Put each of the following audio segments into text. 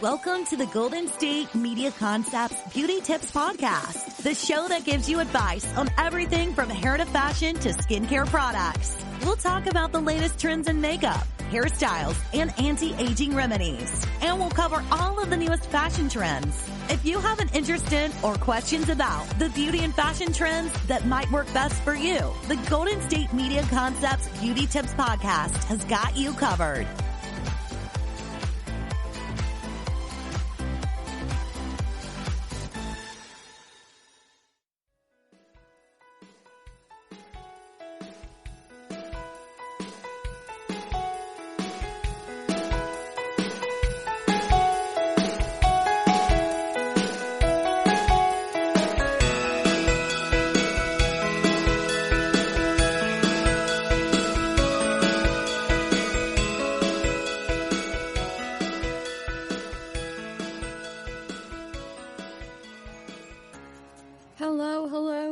Welcome to the Golden State Media Concepts Beauty Tips Podcast, the show that gives you advice on everything from hair to fashion to skincare products. We'll talk about the latest trends in makeup, hairstyles, and anti-aging remedies. And we'll cover all of the newest fashion trends. If you have an interest in or questions about the beauty and fashion trends that might work best for you, the Golden State Media Concepts Beauty Tips Podcast has got you covered.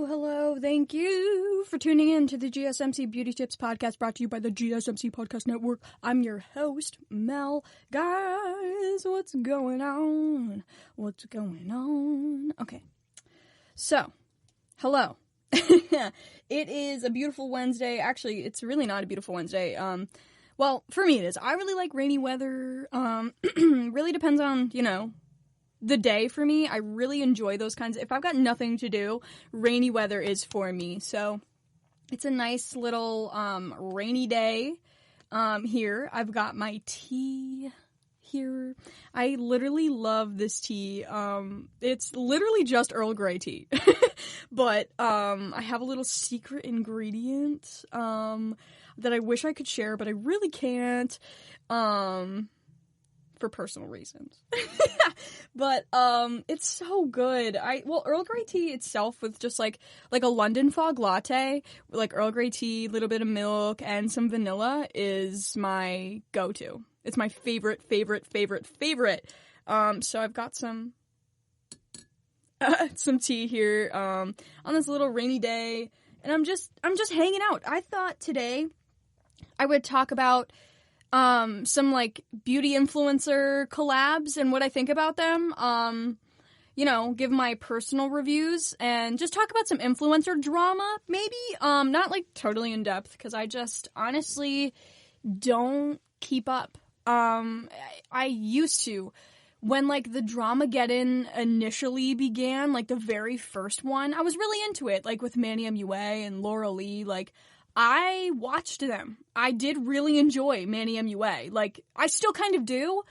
Hello. Thank you for tuning in to the GSMC Beauty Tips Podcast brought to you by the GSMC Podcast Network. I'm your host, Mel. Guys, what's going on? Okay. So, hello. It is a beautiful Wednesday. Actually, it's really not a beautiful Wednesday. Well, for me it is. I really like rainy weather. Really depends on, the day for me. I really enjoy those kinds. If I've got nothing to do, rainy weather is for me. So it's a nice little rainy day here. I've got my tea here. I literally love this tea. It's literally just Earl Grey tea. But I have a little secret ingredient that I wish I could share, but I really can't. For personal reasons. But it's so good. Earl Grey tea itself with just like a London fog latte, like Earl Grey tea, little bit of milk and some vanilla is my go-to. It's my favorite. So I've got some tea here on this little rainy day, and I'm just hanging out. I thought today I would talk about some like beauty influencer collabs and what I think about them. Give my personal reviews and just talk about some influencer drama, maybe. Not like totally in depth because I just honestly don't keep up. I used to. When like the Dramageddon initially began, like the very first one, I was really into it, like with Manny MUA and Laura Lee, like I watched them. I did really enjoy Manny MUA. Like, I still kind of do.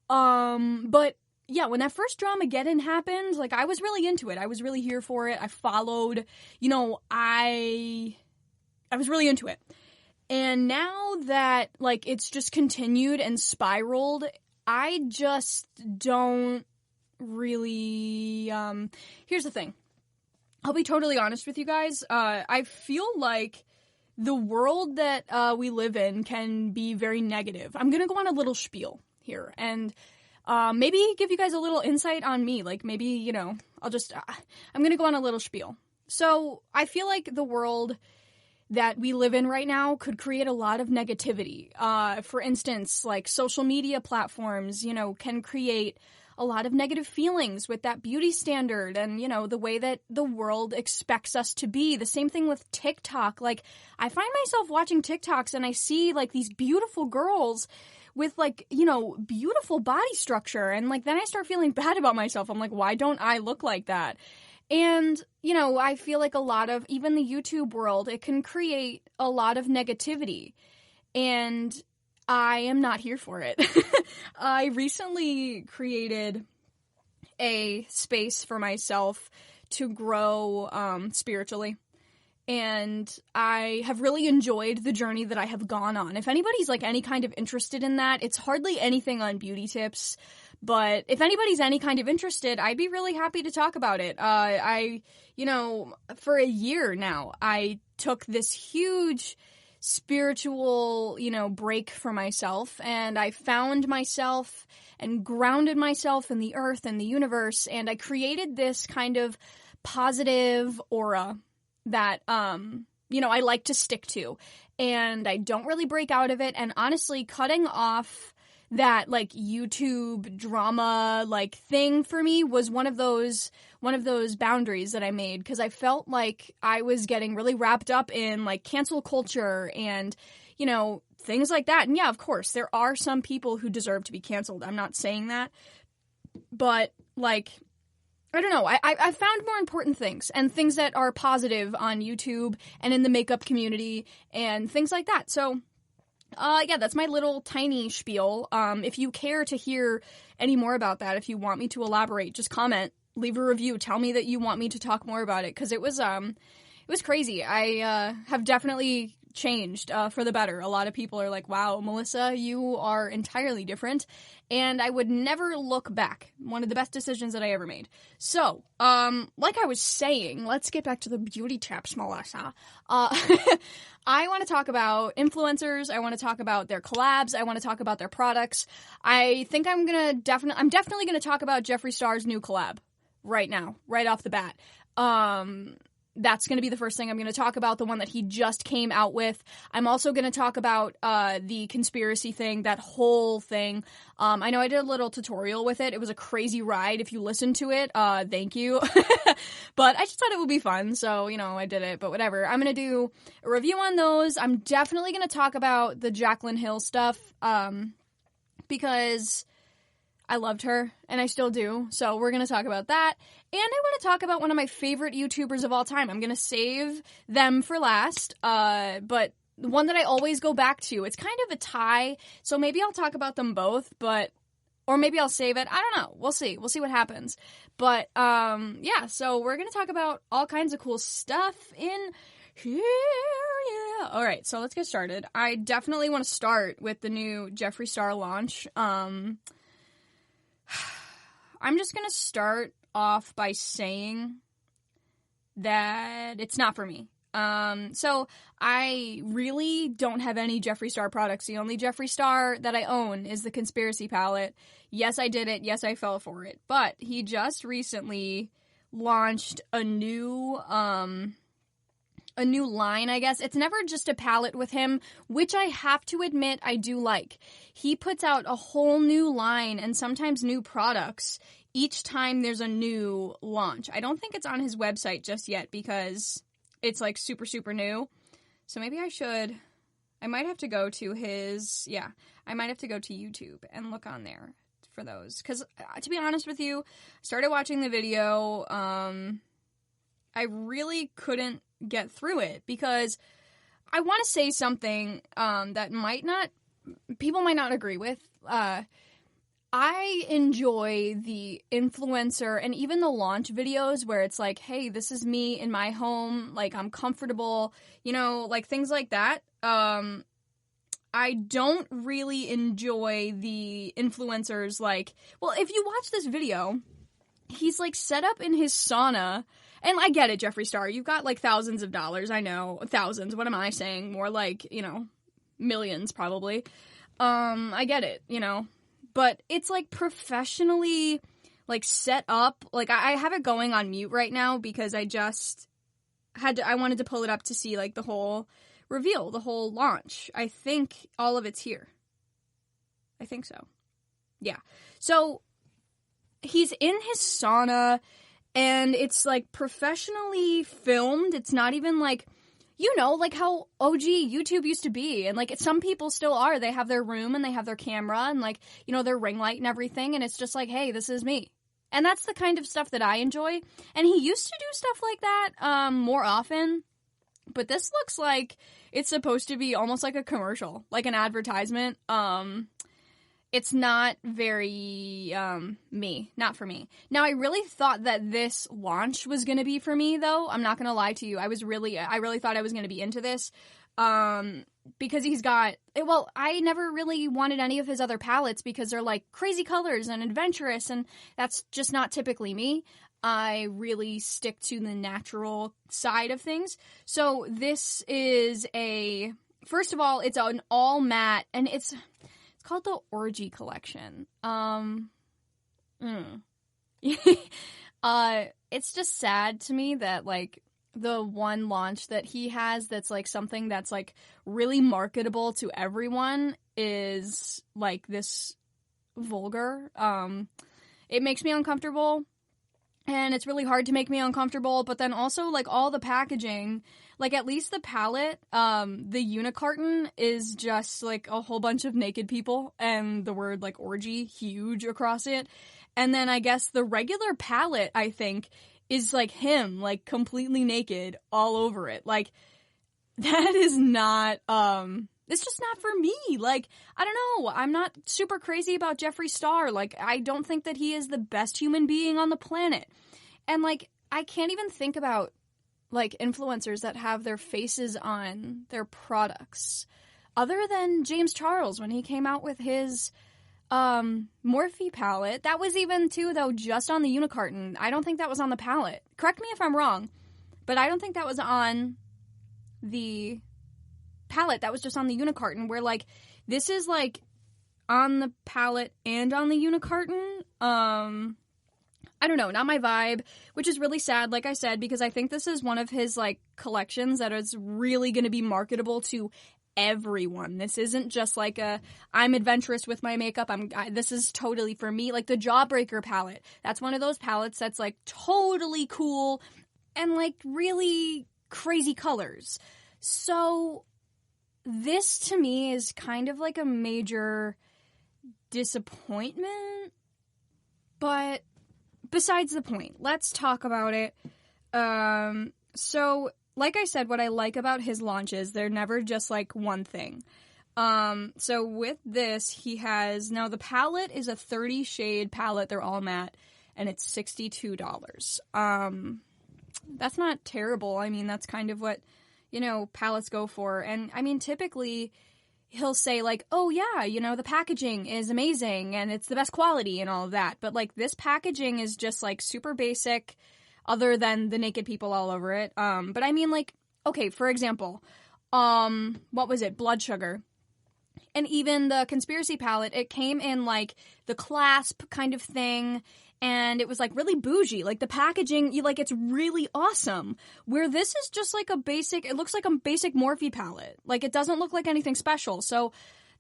But yeah, when that first Dramageddon happened, like, I was really into it. I was really here for it. I followed, I was really into it. And now that, like, it's just continued and spiraled, I just don't really, here's the thing. I'll be totally honest with you guys. I feel like the world that we live in can be very negative. I'm going to go on a little spiel here and maybe give you guys a little insight on me. Like maybe, I'm going to go on a little spiel. So I feel like the world that we live in right now could create a lot of negativity. For instance, like social media platforms, can create a lot of negative feelings with that beauty standard and, the way that the world expects us to be. The same thing with TikTok. Like, I find myself watching TikToks and I see, like, these beautiful girls with, like, beautiful body structure. And, like, then I start feeling bad about myself. I'm like, why don't I look like that? And, I feel like a lot of, even the YouTube world, it can create a lot of negativity. And I am not here for it. I recently created a space for myself to grow spiritually. And I have really enjoyed the journey that I have gone on. If anybody's like any kind of interested in that, it's hardly anything on beauty tips. But if anybody's any kind of interested, I'd be really happy to talk about it. For a year now, I took this huge spiritual, break for myself, and I found myself and grounded myself in the earth and the universe, and I created this kind of positive aura that, I like to stick to, and I don't really break out of it, and honestly, cutting off that like YouTube drama like thing for me was one of those boundaries that I made, because I felt like I was getting really wrapped up in like cancel culture and, you know, things like that. And yeah, of course, there are some people who deserve to be canceled. I'm not saying that. But like, I don't know. I found more important things and things that are positive on YouTube and in the makeup community and things like that. So, yeah, that's my little tiny spiel. If you care to hear any more about that, if you want me to elaborate, just comment, leave a review, tell me that you want me to talk more about it, because it was crazy. I have definitely changed for the better. A lot of people are like, wow, Melissa, you are entirely different, and I would never look back. One of the best decisions that I ever made. So, like I was saying, let's get back to the beauty tips, Melissa. I want to talk about influencers. I want to talk about their collabs. I want to talk about their products. I think I'm definitely going to talk about Jeffree Star's new collab right now, right off the bat. That's going to be the first thing I'm going to talk about, the one that he just came out with. I'm also going to talk about the conspiracy thing, that whole thing. I know I did a little tutorial with it. It was a crazy ride. If you listened to it, thank you. But I just thought it would be fun, so, you know, I did it. But whatever. I'm going to do a review on those. I'm definitely going to talk about the Jaclyn Hill stuff, because I loved her, and I still do, so we're going to talk about that. And I want to talk about one of my favorite YouTubers of all time. I'm going to save them for last, but the one that I always go back to, it's kind of a tie, so maybe I'll talk about them both, or maybe I'll save it. I don't know. We'll see. We'll see what happens. But, yeah, so we're going to talk about all kinds of cool stuff in here. Yeah. All right, so let's get started. I definitely want to start with the new Jeffree Star launch. I'm just going to start off by saying that it's not for me. So I really don't have any Jeffree Star products. The only Jeffree Star that I own is the Conspiracy palette. Yes, I did it. Yes, I fell for it. But he just recently launched a new line, I guess. It's never just a palette with him, which I have to admit I do like. He puts out a whole new line and sometimes new products each time there's a new launch. I don't think it's on his website just yet because it's like super, super new. So maybe I might have to go to I might have to go to YouTube and look on there for those. Because to be honest with you, I started watching the video. I really couldn't get through it because I want to say something that people might not agree with. I enjoy the influencer and even the launch videos where it's like, hey, this is me in my home, like I'm comfortable, you know, like things like that. I don't really enjoy the influencers like, well, if you watch this video, he's like set up in his sauna. And I get it, Jeffree Star. You've got, like, thousands of dollars. I know. Thousands. What am I saying? More like, you know, millions, probably. I get it, you know. But it's, like, professionally, like, set up. Like, I have it going on mute right now because I just I wanted to pull it up to see, like, the whole reveal, the whole launch. I think all of it's here. I think so. Yeah. So, he's in his sauna. And it's, like, professionally filmed. It's not even, like, you know, like how OG YouTube used to be. And, like, some people still are. They have their room and they have their camera and, like, you know, their ring light and everything. And it's just like, hey, this is me. And that's the kind of stuff that I enjoy. And he used to do stuff like that more often. But this looks like it's supposed to be almost like a commercial, like an advertisement. It's not very, not for me. Now, I really thought that this launch was going to be for me, though. I'm not going to lie to you. I really thought I was going to be into this, because he's got, well, I never really wanted any of his other palettes because they're, like, crazy colors and adventurous, and that's just not typically me. I really stick to the natural side of things. So this is first of all, it's an all matte, and it's called the Orgy Collection. It's just sad to me that, like, the one launch that he has that's, like, something that's, like, really marketable to everyone is, like, this vulgar. It makes me uncomfortable, and it's really hard to make me uncomfortable, but then also, like, all the packaging, like, at least the palette, the unicarton is just, like, a whole bunch of naked people, and the word, like, orgy huge across it, and then I guess the regular palette, I think, is, like, him, like, completely naked all over it. Like, that is not, it's just not for me. Like, I don't know. I'm not super crazy about Jeffree Star. Like, I don't think that he is the best human being on the planet. And, like, I can't even think about, like, influencers that have their faces on their products. Other than James Charles when he came out with his Morphe palette. That was even, too, though, just on the unicarton. I don't think that was on the palette. Correct me if I'm wrong, but I don't think that was on the palette. That was just on the unicarton, where, like, this is, like, on the palette and on the unicarton. I don't know, not my vibe, which is really sad, like I said, because I think this is one of his, like, collections that is really going to be marketable to everyone. This isn't just like I'm adventurous with my makeup. This is totally for me. Like the Jawbreaker palette. That's one of those palettes that's like totally cool and like really crazy colors. So this to me is kind of like a major disappointment. But besides the point, let's talk about it. So like I said, what I like about his launches, they're never just like one thing. So with this, he has, now the palette is a 30 shade palette. They're all matte and it's $62. That's not terrible. I mean, that's kind of what, you know, palettes go for. And I mean, typically he'll say like, oh yeah, you know, the packaging is amazing and it's the best quality and all of that. But like this packaging is just like super basic, other than the naked people all over it. But I mean, like, okay, for example, what was it? Blood Sugar. And even the Conspiracy palette, it came in, like, the clasp kind of thing, and it was, like, really bougie. Like, the packaging, it's really awesome. Where this is just, like, it looks like a basic Morphe palette. Like, it doesn't look like anything special. So,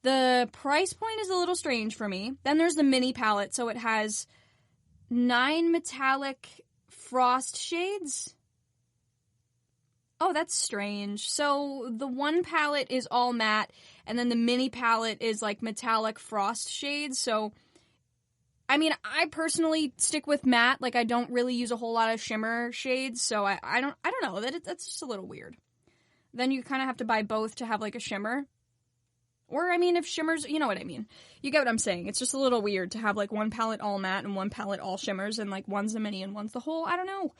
the price point is a little strange for me. Then there's the mini palette, so it has 9 metallic frost shades. Oh, that's strange. So the one palette is all matte, and then the mini palette is like metallic frost shades. So, I mean, I personally stick with matte. Like, I don't really use a whole lot of shimmer shades, so I don't know. That's just a little weird. Then you kind of have to buy both to have like a shimmer. Or, I mean, if shimmers, you know what I mean. You get what I'm saying. It's just a little weird to have, like, one palette all matte and one palette all shimmers, and, like, one's the mini and one's the whole. I don't know.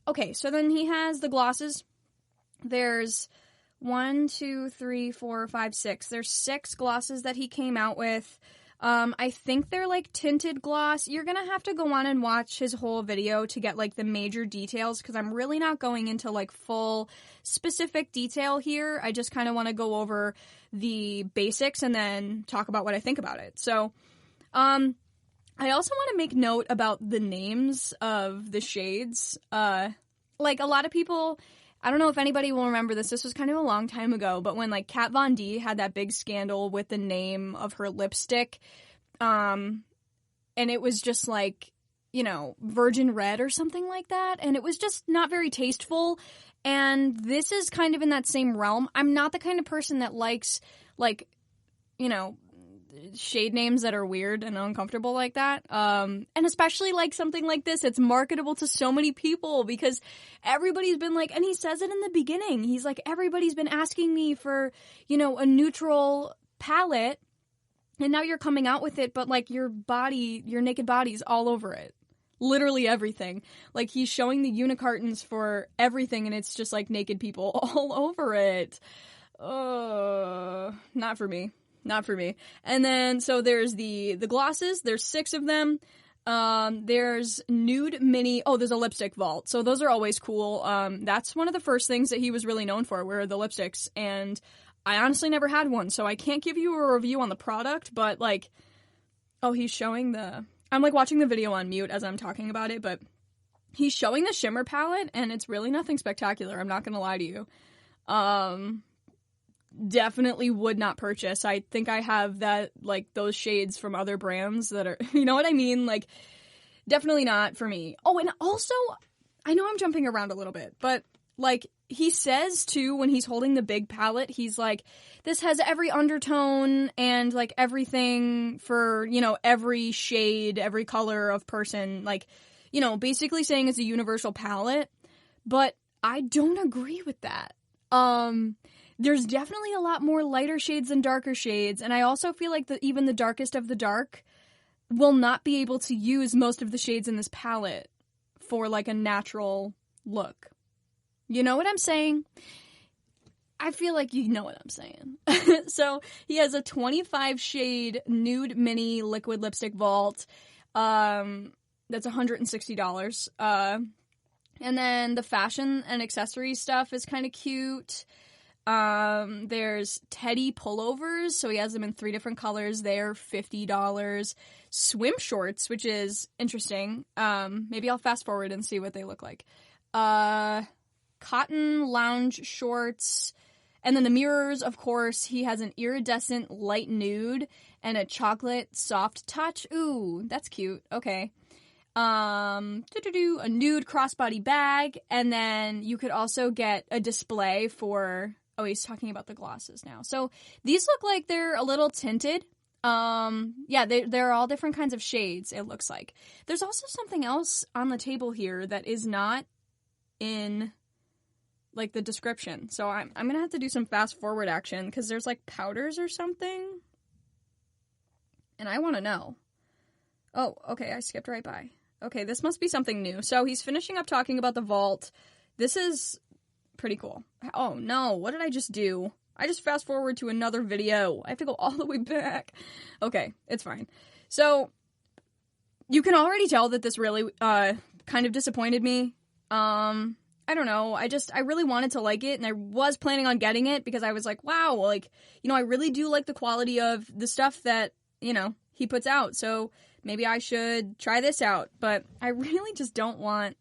Okay, so then he has the glosses. There's 1, 2, 3, 4, 5, 6. There's 6 glosses that he came out with. I think they're, like, tinted gloss. You're gonna have to go on and watch his whole video to get, like, the major details, because I'm really not going into, like, full specific detail here. I just kind of want to go over the basics and then talk about what I think about it. So, I also want to make note about the names of the shades. Like, a lot of people, I don't know if anybody will remember this. This was kind of a long time ago, but when, like, Kat Von D had that big scandal with the name of her lipstick, and it was just, like, you know, Virgin Red or something like that, and it was just not very tasteful, and this is kind of in that same realm. I'm not the kind of person that likes, like, you know, shade names that are weird and uncomfortable like that. And especially like something like this, it's marketable to so many people because everybody's been like, and he says it in the beginning, he's like, everybody's been asking me for, you know, a neutral palette, and now you're coming out with it, but like your naked body's all over it. Literally everything. Like, he's showing the unicartons for everything, and it's just like naked people all over it. Not for me. Not for me. And then, so there's the glosses. There's 6 of them. There's nude mini. Oh, there's a lipstick vault. So those are always cool. That's one of the first things that he was really known for, were the lipsticks. And I honestly never had one, so I can't give you a review on the product, but like, oh, he's showing I'm like watching the video on mute as I'm talking about it, but he's showing the shimmer palette, and it's really nothing spectacular. I'm not gonna lie to you. definitely would not purchase. I think I have that, like, those shades from other brands that are, you know what I mean? Like, definitely not for me. Oh, and also, I know I'm jumping around a little bit, but, like, he says, too, when he's holding the big palette, he's like, this has every undertone and, like, everything for, you know, every shade, every color of person, like, you know, basically saying it's a universal palette, but I don't agree with that. There's definitely a lot more lighter shades than darker shades, and I also feel like even the darkest of the dark will not be able to use most of the shades in this palette for, like, a natural look. You know what I'm saying? I feel like you know what I'm saying. So, he has a 25 shade nude mini liquid lipstick vault. That's $160. And then the fashion and accessory stuff is kind of cute. There's teddy pullovers, so he has them in 3 different colors. They're $50. Swim shorts, which is interesting. Maybe I'll fast forward and see what they look like. Cotton lounge shorts. And then the mirrors, of course, he has an iridescent light nude and a chocolate soft touch. Ooh, that's cute. Okay. A nude crossbody bag, and then you could also get a display for, oh, he's talking about the glosses now. So these look like they're a little tinted. Yeah, they're all different kinds of shades, it looks like. There's also something else on the table here that is not in, like, the description. So I'm gonna have to do some fast forward action, because there's, like, powders or something. And I want to know. Oh, okay, I skipped right by. Okay, this must be something new. So he's finishing up talking about the vault. This is pretty cool. Oh, no, what did I just do? I just fast forward to another video. I have to go all the way back. Okay, it's fine. So, you can already tell that this really kind of disappointed me. I don't know. I really wanted to like it, and I was planning on getting it because I was like, wow, like, you know, I really do like the quality of the stuff that, you know, he puts out. So maybe I should try this out, but I really just don't want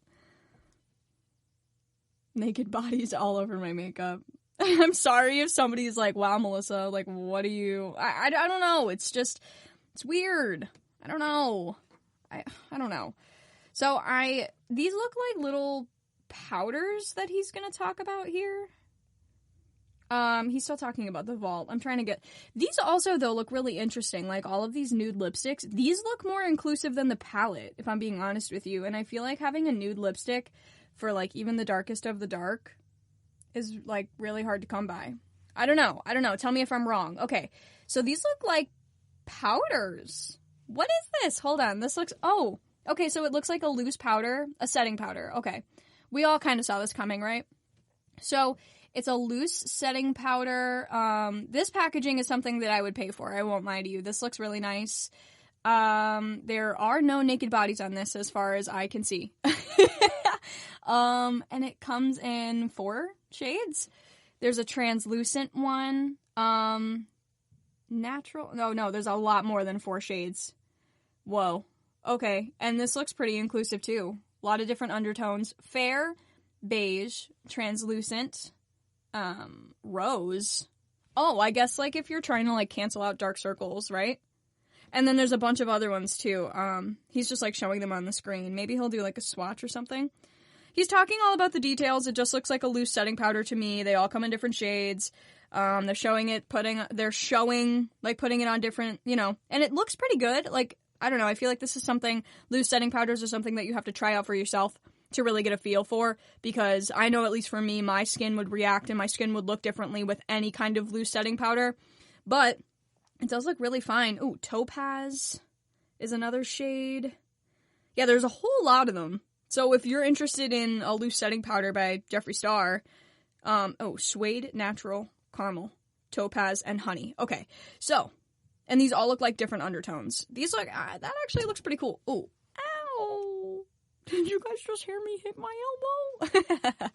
naked bodies all over my makeup. I'm sorry if somebody's like, wow, Melissa, like, what do you... I don't know. It's just... It's weird. I don't know. I don't know. So these look like little powders that he's going to talk about here. He's still talking about the vault. I'm trying to get... These also, though, look really interesting. Like, all of these nude lipsticks. These look more inclusive than the palette, if I'm being honest with you. And I feel like having a nude lipstick for, like, even the darkest of the dark is, like, really hard to come by. I don't know. Tell me if I'm wrong. Okay. So these look like powders. What is this? Hold on. This looks... Oh. Okay, so it looks like a loose powder. A setting powder. Okay. We all kind of saw this coming, right? So... It's a loose setting powder. This packaging is something that I would pay for. I won't lie to you. This looks really nice. There are no naked bodies on this as far as I can see. And it comes in 4 shades. There's a translucent one. Natural. No, there's a lot more than 4 shades. Whoa. Okay. And this looks pretty inclusive too. A lot of different undertones. Fair, beige, translucent, rose. Oh, I guess, like, if you're trying to, like, cancel out dark circles, right? And then there's a bunch of other ones, too. He's just, like, showing them on the screen. Maybe he'll do, like, a swatch or something. He's talking all about the details. It just looks like a loose setting powder to me. They all come in different shades. They're showing, like, putting it on different, you know, and it looks pretty good. Like, I don't know, I feel like this is something, loose setting powders are something that you have to try out for yourself to really get a feel for, because I know, at least for me, my skin would react and my skin would look differently with any kind of loose setting powder, but it does look really fine. Ooh, Topaz is another shade. Yeah, there's a whole lot of them. So if you're interested in a loose setting powder by Jeffree Star, Suede, Natural, Caramel, Topaz, and Honey. Okay, so, and these all look like different undertones. These look, that actually looks pretty cool. Ooh, ow! Did you guys just hear me hit my elbow?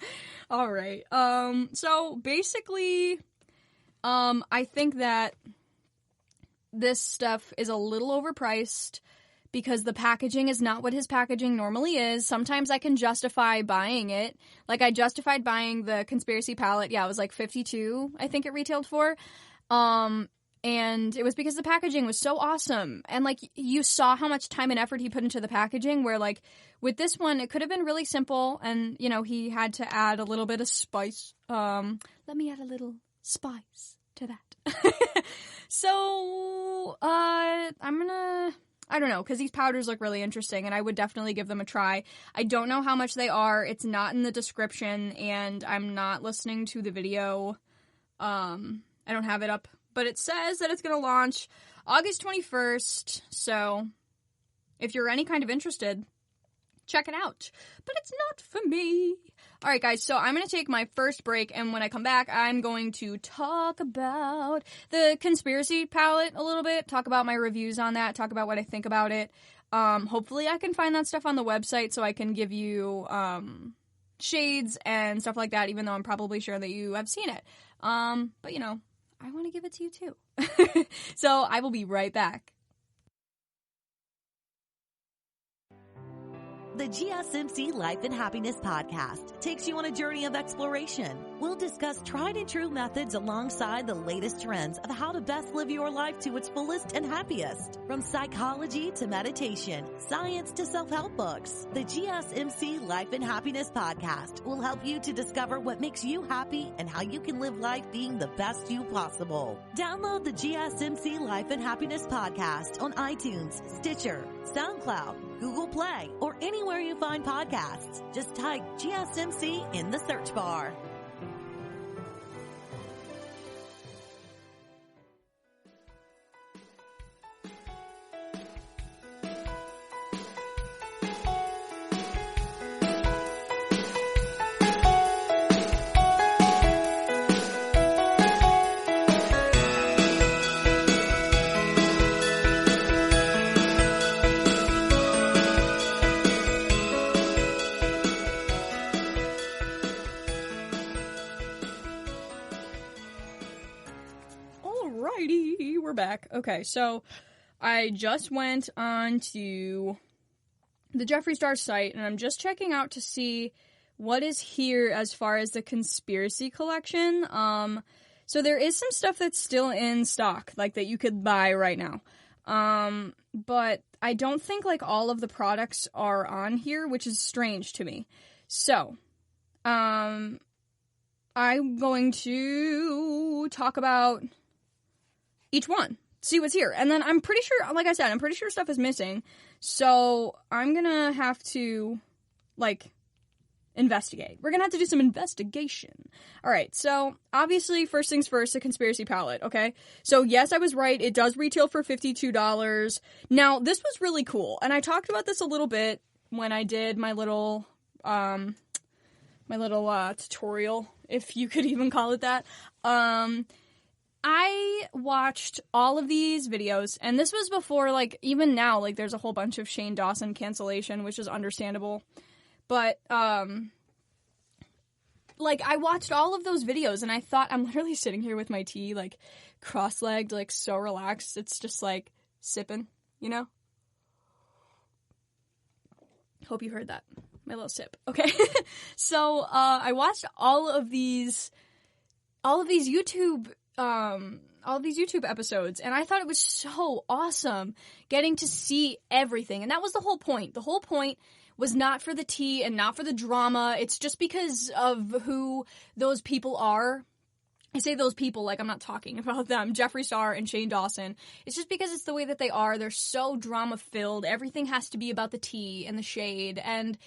All right. So basically, I think that this stuff is a little overpriced because the packaging is not what his packaging normally is. Sometimes I can justify buying it. Like, I justified buying the Conspiracy palette. Yeah, it was like $52, I think it retailed for. And it was because the packaging was so awesome. And, like, you saw how much time and effort he put into the packaging, where, like, with this one, it could have been really simple. And, you know, he had to add a little bit of spice. Let me add a little spice to that. So, I don't know, because these powders look really interesting, and I would definitely give them a try. I don't know how much they are. It's not in the description, and I'm not listening to the video. I don't have it up. But it says that it's going to launch August 21st, so if you're any kind of interested, check it out. But it's not for me. All right, guys, so I'm going to take my first break, and when I come back, I'm going to talk about the Conspiracy palette a little bit, talk about my reviews on that, talk about what I think about it. Hopefully I can find that stuff on the website so I can give you shades and stuff like that, even though I'm probably sure that you have seen it. But, you know, I want to give it to you too. So I will be right back. The GSMC Life and Happiness podcast takes you on a journey of exploration. We'll discuss tried and true methods alongside the latest trends of how to best live your life to its fullest and happiest. From psychology to meditation, science to self-help books, the GSMC Life and Happiness podcast will help you to discover what makes you happy and how you can live life being the best you possible. Download the GSMC Life and Happiness podcast on iTunes, Stitcher, SoundCloud, Google Play, or anywhere you find podcasts. Just type GSMC in the search bar. We're back. Okay, so I just went on to the Jeffree Star site, and I'm just checking out to see what is here as far as the Conspiracy collection. So there is some stuff that's still in stock, like, that you could buy right now. But I don't think, like, all of the products are on here, which is strange to me. So, I'm going to talk about each one, see what's here. And then I'm pretty sure, like I said, I'm pretty sure stuff is missing. So I'm gonna have to, like, investigate. We're gonna have to do some investigation. Alright, so obviously, first things first, the Conspiracy palette, okay? So yes, I was right. It does retail for $52. Now, this was really cool. And I talked about this a little bit when I did my little tutorial, if you could even call it that. I watched all of these videos, and this was before, like, even now, like, there's a whole bunch of Shane Dawson cancellation, which is understandable, but, like, I watched all of those videos, and I thought, I'm literally sitting here with my tea, like, cross-legged, like, so relaxed, it's just, like, sipping, you know? Hope you heard that. My little sip. Okay. So, I watched all of these YouTube episodes, and I thought it was so awesome getting to see everything. And that was the whole point. The whole point was not for the tea and not for the drama. It's just because of who those people are. I say those people like I'm not talking about them, Jeffree Star and Shane Dawson. It's just because it's the way that they are. They're so drama-filled. Everything has to be about the tea and the shade, and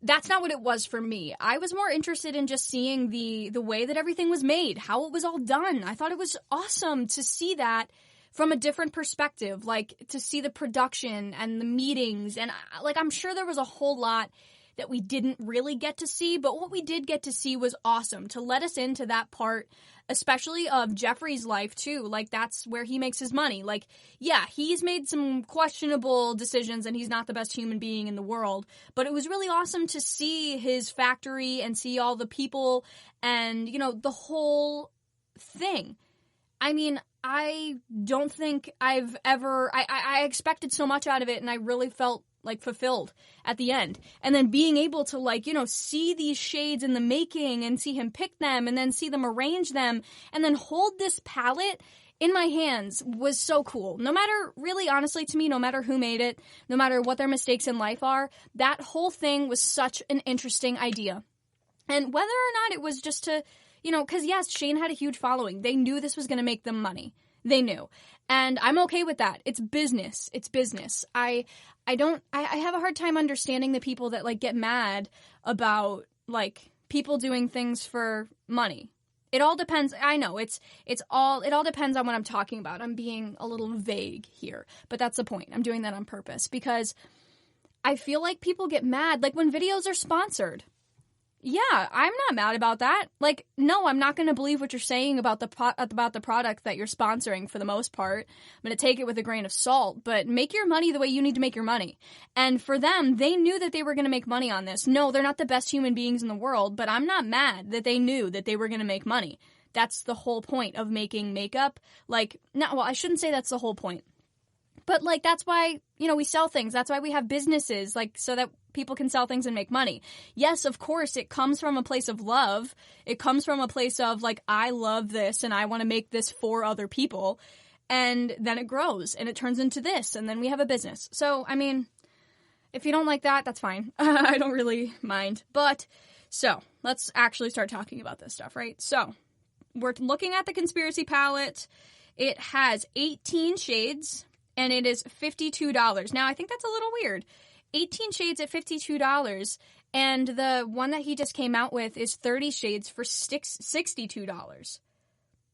that's not what it was for me. I was more interested in just seeing the way that everything was made, how it was all done. I thought it was awesome to see that from a different perspective, like to see the production and the meetings. And like, I'm sure there was a whole lot that we didn't really get to see, but what we did get to see was awesome to let us into that part, especially of Jeffree's life too. Like, that's where he makes his money. Like, yeah, he's made some questionable decisions and he's not the best human being in the world, but it was really awesome to see his factory and see all the people and, you know, the whole thing. I mean, I don't think I've ever, I expected so much out of it, and I really felt like fulfilled at the end. And then being able to like, you know, see these shades in the making and see him pick them and then see them arrange them and then hold this palette in my hands was so cool. No matter, really honestly to me, no matter who made it, no matter what their mistakes in life are, that whole thing was such an interesting idea. And whether or not it was just to, you know, because yes, Shane had a huge following. They knew this was going to make them money. They knew. And I'm okay with that. It's business. It's business. I have a hard time understanding the people that like get mad about like people doing things for money. It all depends. I know it all depends on what I'm talking about. I'm being a little vague here, but that's the point. I'm doing that on purpose because I feel like people get mad like when videos are sponsored. Yeah, I'm not mad about that. Like, no, I'm not going to believe what you're saying about the product that you're sponsoring for the most part. I'm going to take it with a grain of salt, but make your money the way you need to make your money. And for them, they knew that they were going to make money on this. No, they're not the best human beings in the world, but I'm not mad that they knew that they were going to make money. That's the whole point of making makeup. Like, well, I shouldn't say that's the whole point. But, like, that's why, you know, we sell things. That's why we have businesses, like, so that people can sell things and make money. Yes, of course, it comes from a place of love. It comes from a place of, like, I love this and I want to make this for other people. And then it grows and it turns into this and then we have a business. So, I mean, if you don't like that, that's fine. I don't really mind. But, so, let's actually start talking about this stuff, right? So, we're looking at the Conspiracy palette. It has 18 shades. And it is $52. Now, I think that's a little weird. 18 shades at $52. And the one that he just came out with is 30 shades for $62.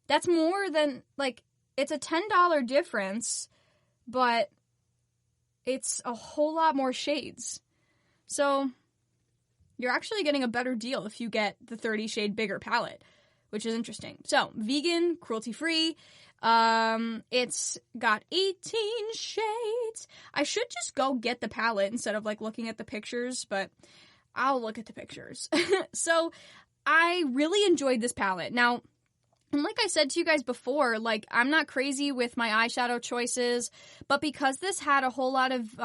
That's more than, like, it's a $10 difference, but it's a whole lot more shades. So, you're actually getting a better deal if you get the 30 shade bigger palette, which is interesting. So, vegan, cruelty-free. It's got 18 shades. I should just go get the palette instead of like looking at the pictures, but I'll look at the pictures. So I really enjoyed this palette. Now, and like I said to you guys before, like I'm not crazy with my eyeshadow choices, but because this had a whole lot of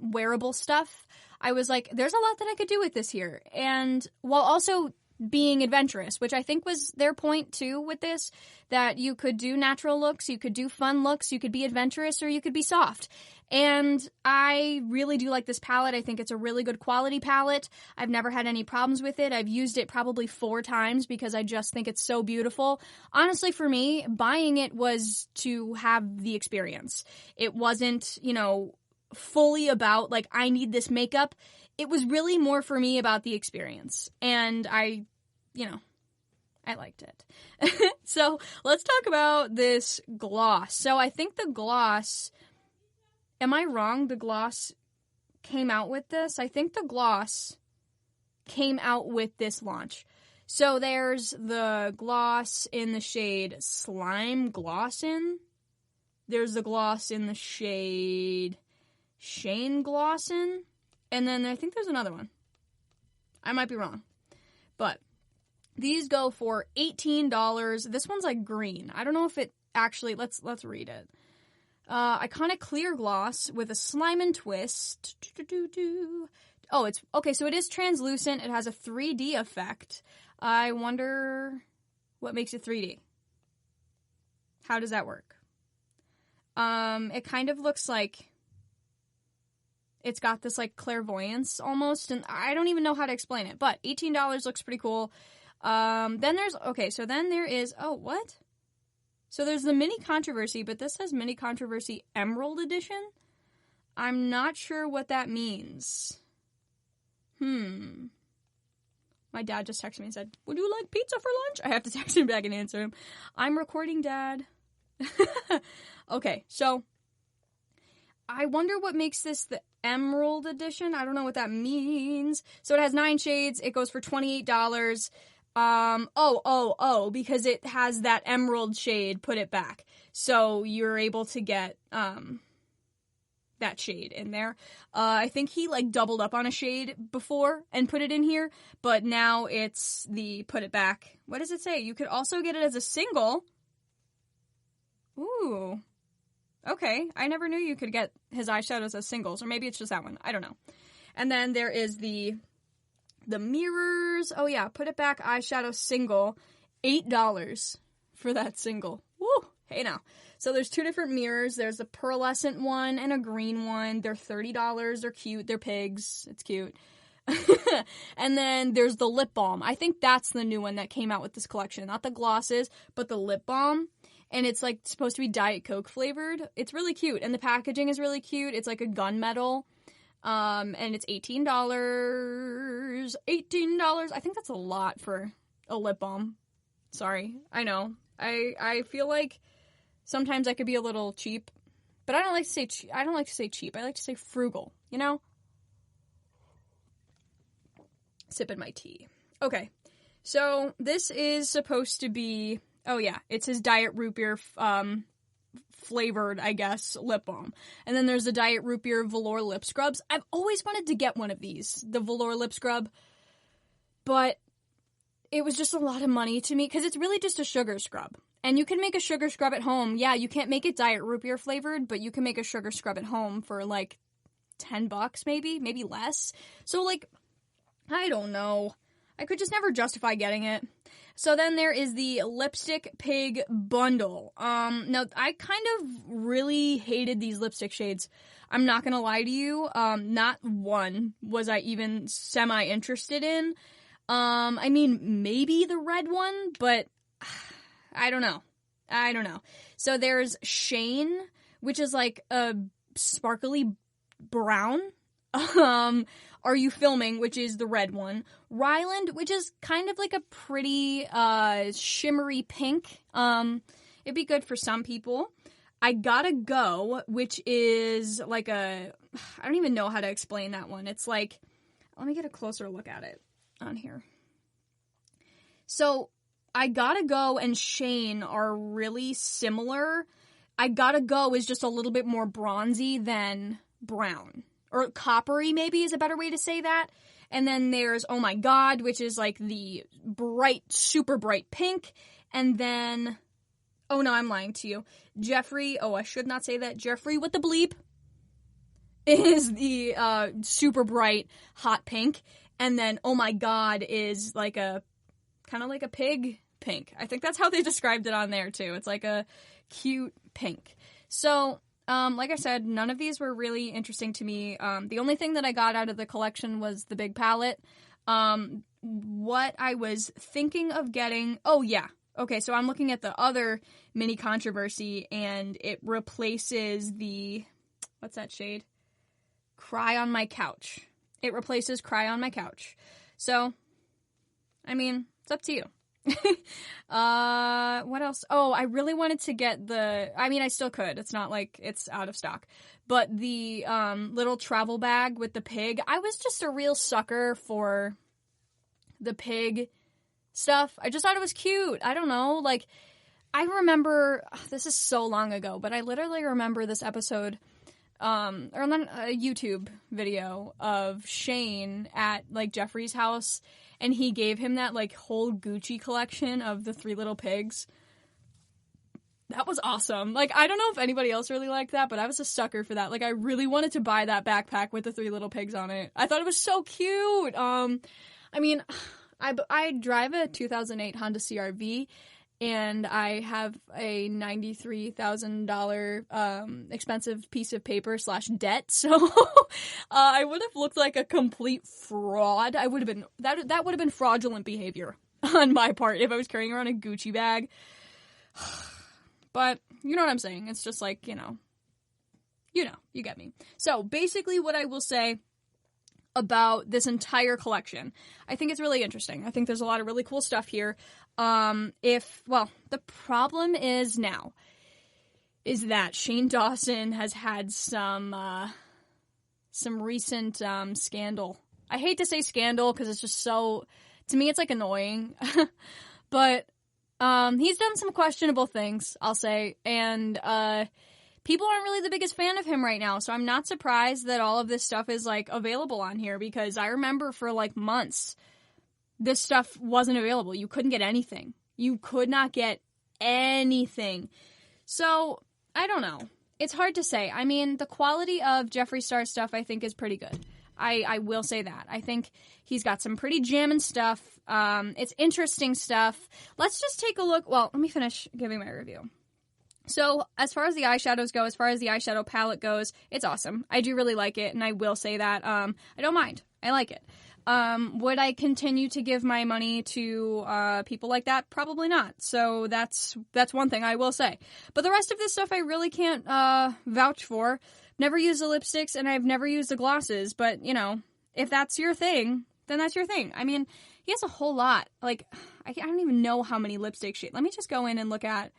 wearable stuff, I was like, there's a lot that I could do with this here. And while also being adventurous, which I think was their point too with this, that you could do natural looks, you could do fun looks, you could be adventurous, or you could be soft. And I really do like this palette. I think it's a really good quality palette. I've never had any problems with it. I've used it probably 4 times because I just think it's so beautiful. Honestly, for me, buying it was to have the experience. It wasn't, you know, fully about like, I need this makeup. It was really more for me about the experience. And I liked it. So let's talk about this gloss. So I think the gloss, am I wrong? The gloss came out with this? I think the gloss came out with this launch. So there's the gloss in the shade Slime Glossin'. There's the gloss in the shade Shane Glossin'. And then I think there's another one. I might be wrong. But these go for $18. This one's like green. I don't know if it actually, let's read it. Iconic clear gloss with a slime and twist. Oh, it's, okay, so it is translucent. It has a 3D effect. I wonder what makes it 3D. How does that work? It kind of looks like it's got this like clairvoyance almost, and I don't even know how to explain it, but $18 looks pretty cool. Then there is, oh, what? So there's the Mini Controversy, but this says Mini Controversy Emerald Edition. I'm not sure what that means. My dad just texted me and said, would you like pizza for lunch? I have to text him back and answer him. I'm recording, Dad. Okay, so I wonder what makes this the Emerald Edition. I don't know what that means. So it has 9 shades. It goes for $28. Because it has that emerald shade, put it back. So you're able to get, that shade in there. I think he like doubled up on a shade before and put it in here, but now it's the put it back. What does it say? You could also get it as a single, Ooh. Okay. I never knew you could get his eyeshadows as singles, or maybe it's just that one. I don't know. And then there is the mirrors. Oh yeah, put it back eyeshadow single. $8 for that single. Woo! Hey now. So there's two different mirrors. There's a pearlescent one and a green one. They're $30. They're cute. They're pigs. It's cute. And then there's the lip balm. I think that's the new one that came out with this collection. Not the glosses, but the lip balm. And it's like supposed to be Diet Coke flavored. It's really cute. And the packaging is really cute. It's like a gunmetal. And it's $18. $18. I think that's a lot for a lip balm. Sorry. I know. I feel like sometimes I could be a little cheap, but I don't like to say cheap. I like to say frugal, you know? Sipping my tea. Okay. So this is supposed to be, oh yeah, it's his Diet Root Beer flavored, I guess, lip balm. And then there's the Diet Root Beer velour lip scrubs. I've always wanted to get one of these, the velour lip scrub, but it was just a lot of money to me because it's really just a sugar scrub. And you can make a sugar scrub at home. Yeah, you can't make it Diet Root Beer flavored, but you can make a sugar scrub at home for like $10 maybe less. So like, I don't know. I could just never justify getting it. So then there is the Lipstick Pig bundle. Now I kind of really hated these lipstick shades. I'm not gonna lie to you. Not one was I even semi-interested in. I mean, maybe the red one, but I don't know. So there's Shane, which is like a sparkly brown. Are You Filming, which is the red one. Ryland, which is kind of like a pretty, shimmery pink. It'd be good for some people. I Gotta Go, which is like I don't even know how to explain that one. It's like, let me get a closer look at it on here. So, I Gotta Go and Shane are really similar. I Gotta Go is just a little bit more bronzy than brown. Or coppery, maybe, is a better way to say that. And then there's Oh My God, which is like the bright, super bright pink. And then, oh no, I'm lying to you. Jeffrey, oh, I should not say that. Jeffrey with the bleep is the super bright hot pink. And then Oh My God is like a, kind of like a pig pink. I think that's how they described it on there too. It's like a cute pink. So, like I said, none of these were really interesting to me. The only thing that I got out of the collection was the big palette. What I was thinking of getting, oh yeah. Okay, so I'm looking at the other mini controversy, and it replaces the, what's that shade? Cry on My Couch. It replaces Cry on My Couch. So, I mean, it's up to you. What else? Oh, I really wanted to get I still could. It's not like it's out of stock. But the, little travel bag with the pig. I was just a real sucker for the pig stuff. I just thought it was cute. I don't know. Like, I remember, this is so long ago, but I literally remember this episode, or a YouTube video of Shane at, like, Jeffrey's house. And he gave him that, like, whole Gucci collection of the Three Little Pigs. That was awesome. Like, I don't know if anybody else really liked that, but I was a sucker for that. Like, I really wanted to buy that backpack with the Three Little Pigs on it. I thought it was so cute. I mean, I drive a 2008 Honda CR-V, and I have a $93,000 expensive piece of paper / debt, so I would have looked like a complete fraud. I would have been, that would have been fraudulent behavior on my part if I was carrying around a Gucci bag. But, you know what I'm saying, it's just like, you get me. So, basically what I will say about this entire collection, I think it's really interesting. I think there's a lot of really cool stuff here. The problem is that Shane Dawson has had some recent, scandal. I hate to say scandal because it's just so, to me it's like annoying, but, he's done some questionable things, I'll say, and, people aren't really the biggest fan of him right now, so I'm not surprised that all of this stuff is, like, available on here, because I remember for, like, months, this stuff wasn't available. You couldn't get anything. You could not get anything. So, I don't know. It's hard to say. I mean, the quality of Jeffree Star's stuff, I think, is pretty good. I will say that. I think he's got some pretty jammin' stuff. It's interesting stuff. Let's just take a look. Well, let me finish giving my review. So, as far as the eyeshadows go, as far as the eyeshadow palette goes, it's awesome. I do really like it, and I will say that. I don't mind. I like it. Would I continue to give my money to people like that? Probably not. So that's one thing I will say. But the rest of this stuff I really can't vouch for. Never used the lipsticks, and I've never used the glosses. But, you know, if that's your thing, then that's your thing. I mean, he has a whole lot. Like, I don't even know how many lipstick shades. Let me just go in and look at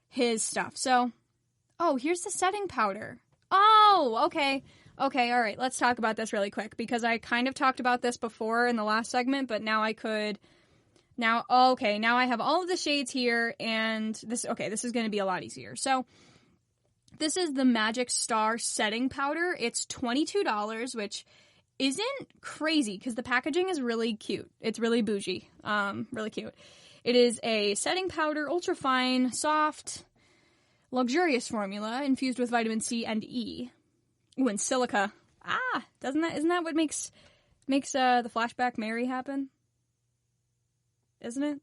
his stuff. So, oh, here's the setting powder. Oh, okay. Okay, all right, let's talk about this really quick, because I kind of talked about this before in the last segment, but now I could... Now I have all of the shades here, and this is going to be a lot easier. So, this is the Magic Star Setting Powder. It's $22, which isn't crazy, because the packaging is really cute. It's really bougie, really cute. It is a setting powder, ultra fine, soft, luxurious formula infused with vitamin C and E. Ooh, and silica. Isn't that what makes the flashback Mary happen? Isn't it?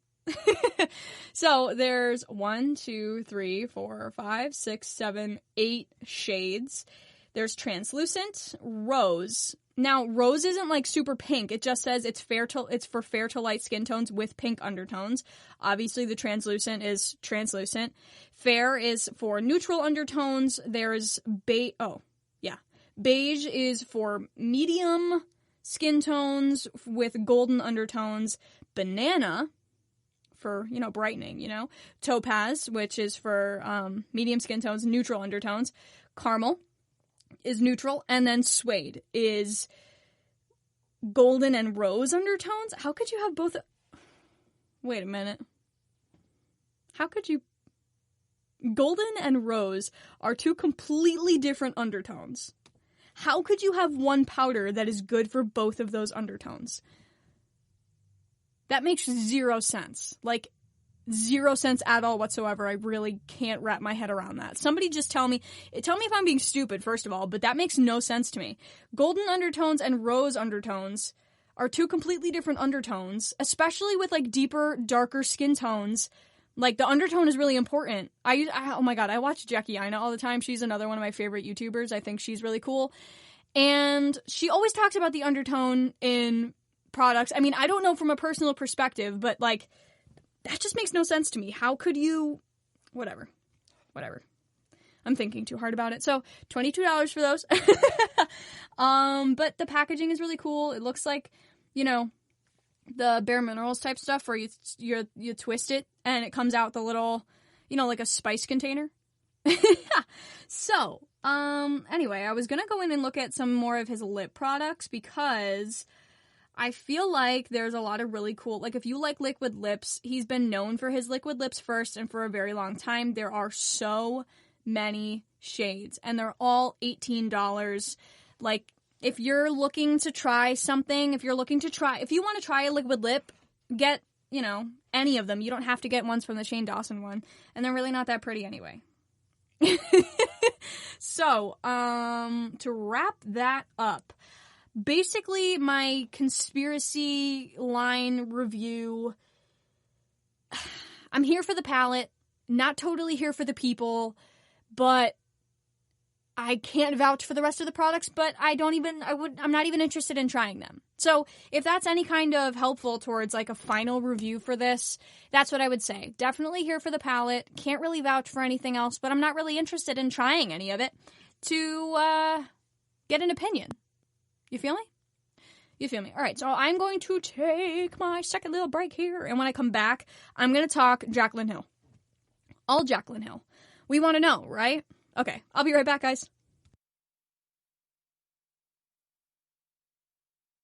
So there's 1, 2, 3, 4, 5, 6, 7, 8 shades. There's translucent, rose. Now, rose isn't like super pink. It just says it's for fair to light skin tones with pink undertones. Obviously, the translucent is translucent. Fair is for neutral undertones. There's beige is for medium skin tones with golden undertones. Banana for, brightening, Topaz, which is for medium skin tones, neutral undertones. Caramel is neutral, and then suede is golden and rose undertones. How could you have both? Wait a minute. How could you? Golden and rose are two completely different undertones. How could you have one powder that is good for both of those undertones? That makes zero sense. Like, 0 sense at all whatsoever. I really can't wrap my head around that. Somebody just tell me if I'm being stupid, first of all, but that makes no sense to me. Golden undertones and rose undertones are two completely different undertones, especially with, like, deeper, darker skin tones. Like, the undertone is really important. Oh my god, I watch Jackie Aina all the time. She's another one of my favorite YouTubers. I think she's really cool. And she always talks about the undertone in products. I mean, I don't know from a personal perspective, but, like, that just makes no sense to me. How could you... Whatever. I'm thinking too hard about it. So, $22 for those. But the packaging is really cool. It looks like, the Bare Minerals type stuff where you twist it and it comes out the little, like a spice container. So, anyway, I was gonna go in and look at some more of his lip products because I feel like there's a lot of really cool, like if you like liquid lips, he's been known for his liquid lips first and for a very long time. There are so many shades and they're all $18. Like, if you're looking to try something, if you want to try a liquid lip, get, any of them. You don't have to get ones from the Shane Dawson one. And they're really not that pretty anyway. So, to wrap that up, basically my conspiracy line review, I'm here for the palette, not totally here for the people, but I can't vouch for the rest of the products, but I'm not even interested in trying them. So if that's any kind of helpful towards like a final review for this, that's what I would say. Definitely here for the palette. Can't really vouch for anything else, but I'm not really interested in trying any of it to get an opinion. You feel me? All right, so I'm going to take my second little break here, and when I come back, I'm going to talk Jaclyn Hill. All Jaclyn Hill. We want to know, right? Okay, I'll be right back, guys.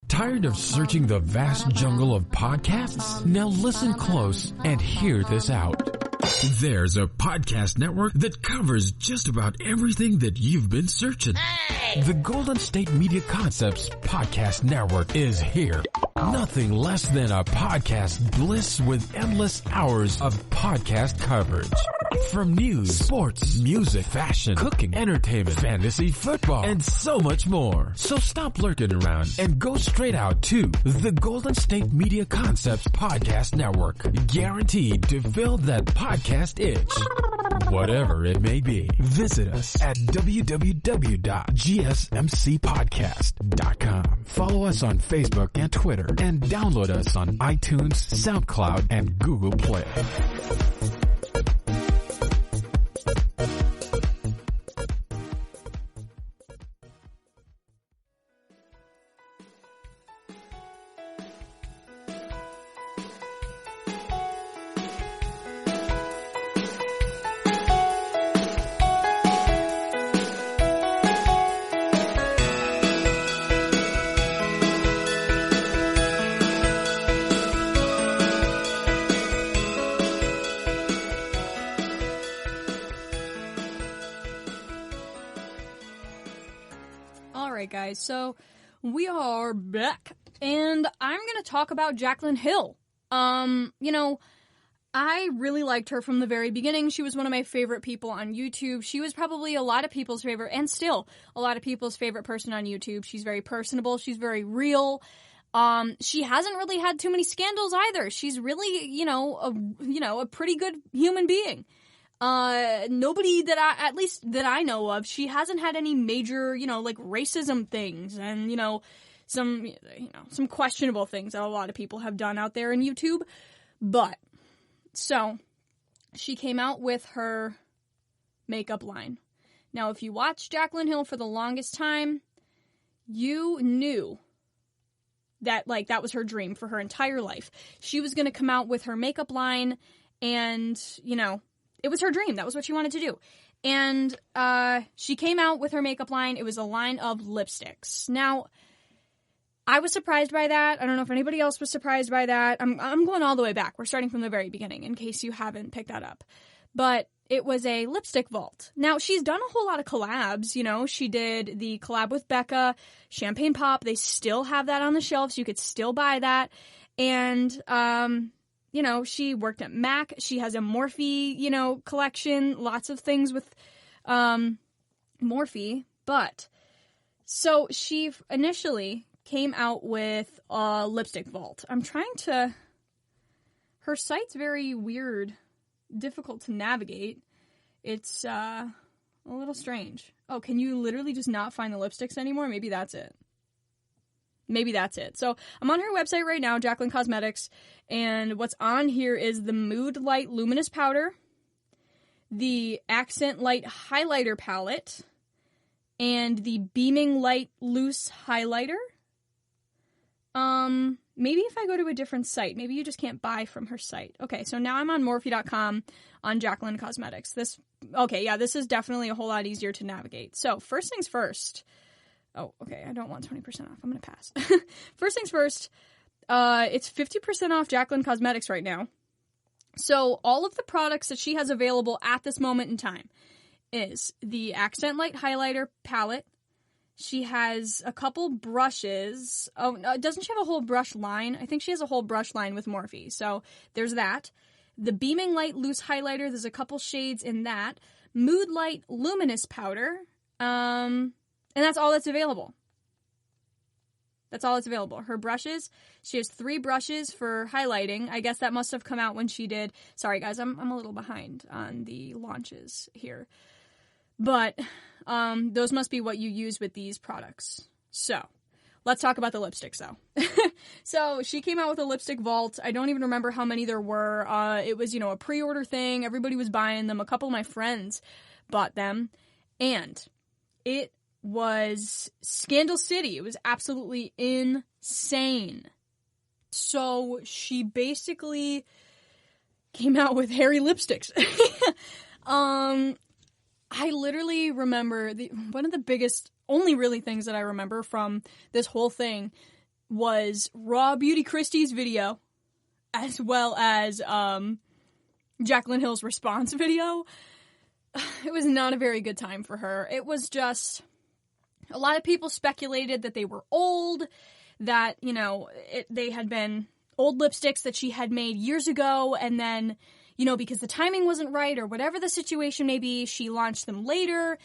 Tired of searching the vast jungle of podcasts? Now listen close and hear this out. There's a podcast network that covers just about everything that you've been searching. Hey! The Golden State Media Concepts Podcast Network is here. Nothing less than a podcast bliss with endless hours of podcast coverage. From news, sports, music, fashion, cooking, entertainment, fantasy, football, and so much more. So stop lurking around and go straight out to the Golden State Media Concepts Podcast Network. Guaranteed to fill that podcast itch. Whatever it may be. Visit us at www.gsmcpodcast.com. Follow us on Facebook and Twitter, and download us on iTunes, SoundCloud, and Google Play. Guys, so we are back, and I'm going to talk about Jaclyn Hill. I really liked her from the very beginning. She was one of my favorite people on YouTube. She was probably a lot of people's favorite, and still a lot of people's favorite person on YouTube. She's very personable. She's very real. She hasn't really had too many scandals either. She's really, a pretty good human being. Nobody that I know of, she hasn't had any major, like racism things and, some questionable things that a lot of people have done out there in YouTube. But, so, she came out with her makeup line. Now, if you watched Jaclyn Hill for the longest time, you knew that, that was her dream for her entire life. She was going to come out with her makeup line and, it was her dream. That was what she wanted to do. And she came out with her makeup line. It was a line of lipsticks. Now, I was surprised by that. I don't know if anybody else was surprised by that. I'm going all the way back. We're starting from the very beginning, in case you haven't picked that up. But it was a lipstick vault. Now, she's done a whole lot of collabs. She did the collab with Becca, Champagne Pop. They still have that on the shelf, so you could still buy that. And, she worked at MAC. She has a Morphe, collection. Lots of things with Morphe. But, so she initially came out with a lipstick vault. Her site's very weird, difficult to navigate. It's a little strange. Oh, can you literally just not find the lipsticks anymore? Maybe that's it. So I'm on her website right now, Jaclyn Cosmetics, and what's on here is the Mood Light Luminous Powder, the Accent Light Highlighter Palette, and the Beaming Light Loose Highlighter. Maybe if I go to a different site, maybe you just can't buy from her site. Okay, so now I'm on Morphe.com on Jaclyn Cosmetics. This is definitely a whole lot easier to navigate. So first things first. Oh, okay, I don't want 20% off. I'm going to pass. First things first, it's 50% off Jaclyn Cosmetics right now. So all of the products that she has available at this moment in time is the Accent Light Highlighter Palette. She has a couple brushes. Oh, no, doesn't she have a whole brush line? I think she has a whole brush line with Morphe. So there's that. The Beaming Light Loose Highlighter, there's a couple shades in that. Mood Light Luminous Powder. And that's all that's available. Her brushes, she has 3 brushes for highlighting. I guess that must have come out when she did. Sorry guys, I'm a little behind on the launches here. But those must be what you use with these products. So, let's talk about the lipsticks though. So, she came out with a lipstick vault. I don't even remember how many there were. It was, a pre-order thing. Everybody was buying them. A couple of my friends bought them. And it was Scandal City. It was absolutely insane. So she basically came out with hairy lipsticks. I literally remember one of the biggest, only really things that I remember from this whole thing was Raw Beauty Christie's video, as well as Jaclyn Hill's response video. It was not a very good time for her. It was just, a lot of people speculated that they were old, that, they had been old lipsticks that she had made years ago, and then, because the timing wasn't right or whatever the situation may be, she launched them later.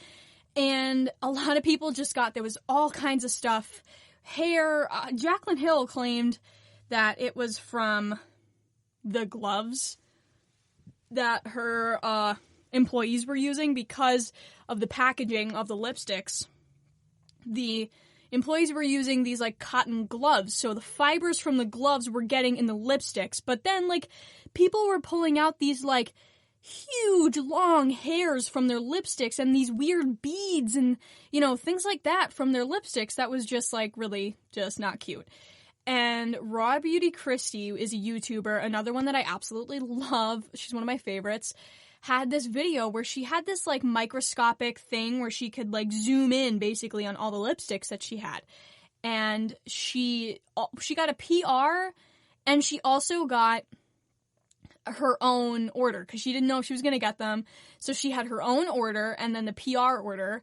And a lot of people just there was all kinds of stuff. Hair. Jaclyn Hill claimed that it was from the gloves that her employees were using because of the packaging of the lipsticks. The employees were using these, like, cotton gloves, so the fibers from the gloves were getting in the lipsticks. But then, like, people were pulling out these, like, huge long hairs from their lipsticks and these weird beads and, things like that from their lipsticks. That was just, like, really just not cute. And Raw Beauty Christie is a YouTuber, another one that I absolutely love. She's one of my favorites. Had this video where she had this, like, microscopic thing where she could, like, zoom in basically on all the lipsticks that she had. And she got a PR, and she also got her own order because she didn't know if she was going to get them. So she had her own order and then the PR order.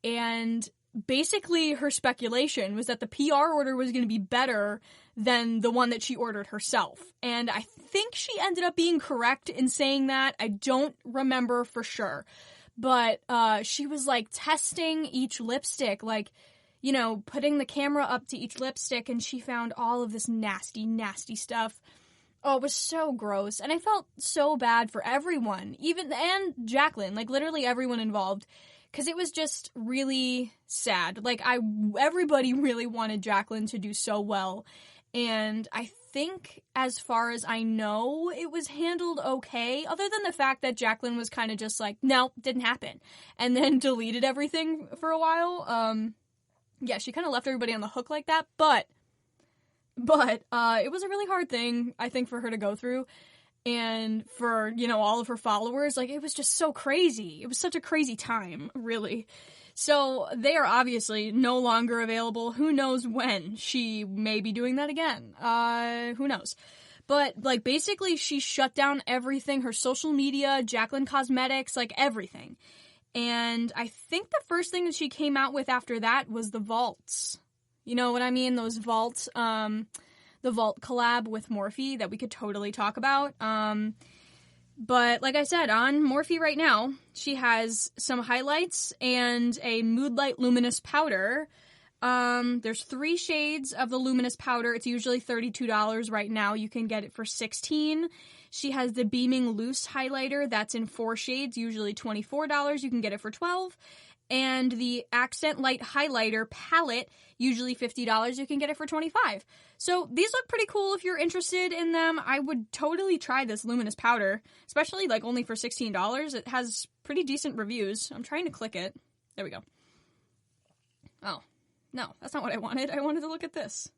And basically her speculation was that the PR order was going to be better than the one that she ordered herself. And I think she ended up being correct in saying that. I don't remember for sure. But she was, like, testing each lipstick, like, putting the camera up to each lipstick, and she found all of this nasty, nasty stuff. Oh, it was so gross. And I felt so bad for everyone, and Jaclyn, like, literally everyone involved. Because it was just really sad. Like, everybody really wanted Jaclyn to do so well. And I think, as far as I know, it was handled okay. Other than the fact that Jaclyn was kind of just like, no, didn't happen. And then deleted everything for a while. Yeah, she kind of left everybody on the hook like that. But it was a really hard thing, I think, for her to go through. And for, all of her followers, like, it was just so crazy. It was such a crazy time, really. So they are obviously no longer available. Who knows when she may be doing that again? Who knows? But, like, basically she shut down everything. Her social media, Jaclyn Cosmetics, like, everything. And I think the first thing that she came out with after that was the vaults. You know what I mean? Those vaults, the Vault collab with Morphe that we could totally talk about. But like I said, on Morphe right now, she has some highlights and a Mood Light Luminous Powder. There's 3 shades of the Luminous Powder. It's usually $32 right now. You can get it for $16. She has the Beaming Loose Highlighter. That's in 4 shades, usually $24. You can get it for $12. And the Accent Light Highlighter Palette, usually $50. You can get it for $25. So these look pretty cool if you're interested in them. I would totally try this Luminous Powder, especially, like, only for $16. It has pretty decent reviews. I'm trying to click it. There we go. Oh, no, that's not what I wanted. I wanted to look at this.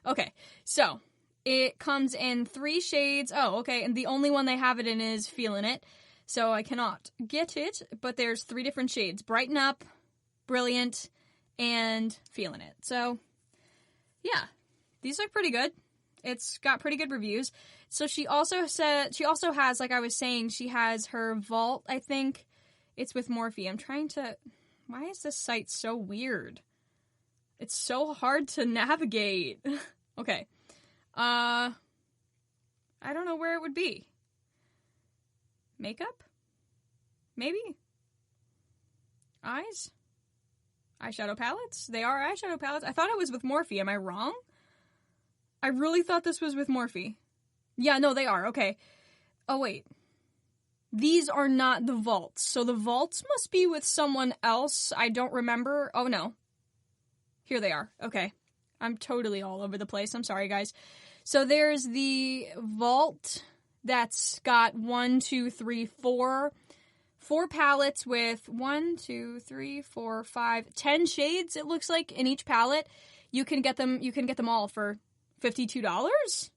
Okay, so it comes in 3 shades. Oh, okay, and the only one they have it in is Feelin' It. So I cannot get it, but there's 3 different shades. Brighten Up, Brilliant, and Feelin' It. So, yeah, these look pretty good. It's got pretty good reviews. So she also has, like I was saying, she has her Vault, I think. It's with Morphe. Why is this site so weird? It's so hard to navigate. Okay. I don't know where it would be. Makeup? Maybe? Eyes? Eyeshadow palettes? They are eyeshadow palettes. I thought it was with Morphe. Am I wrong? I really thought this was with Morphe. Yeah, no, they are. Okay. Oh, wait. These are not the vaults. So the vaults must be with someone else. I don't remember. Oh, no. Here they are. Okay. I'm totally all over the place. I'm sorry, guys. So there's the vault that's got 4 palettes with 10 shades, it looks like, in each palette. You can get them all for $52?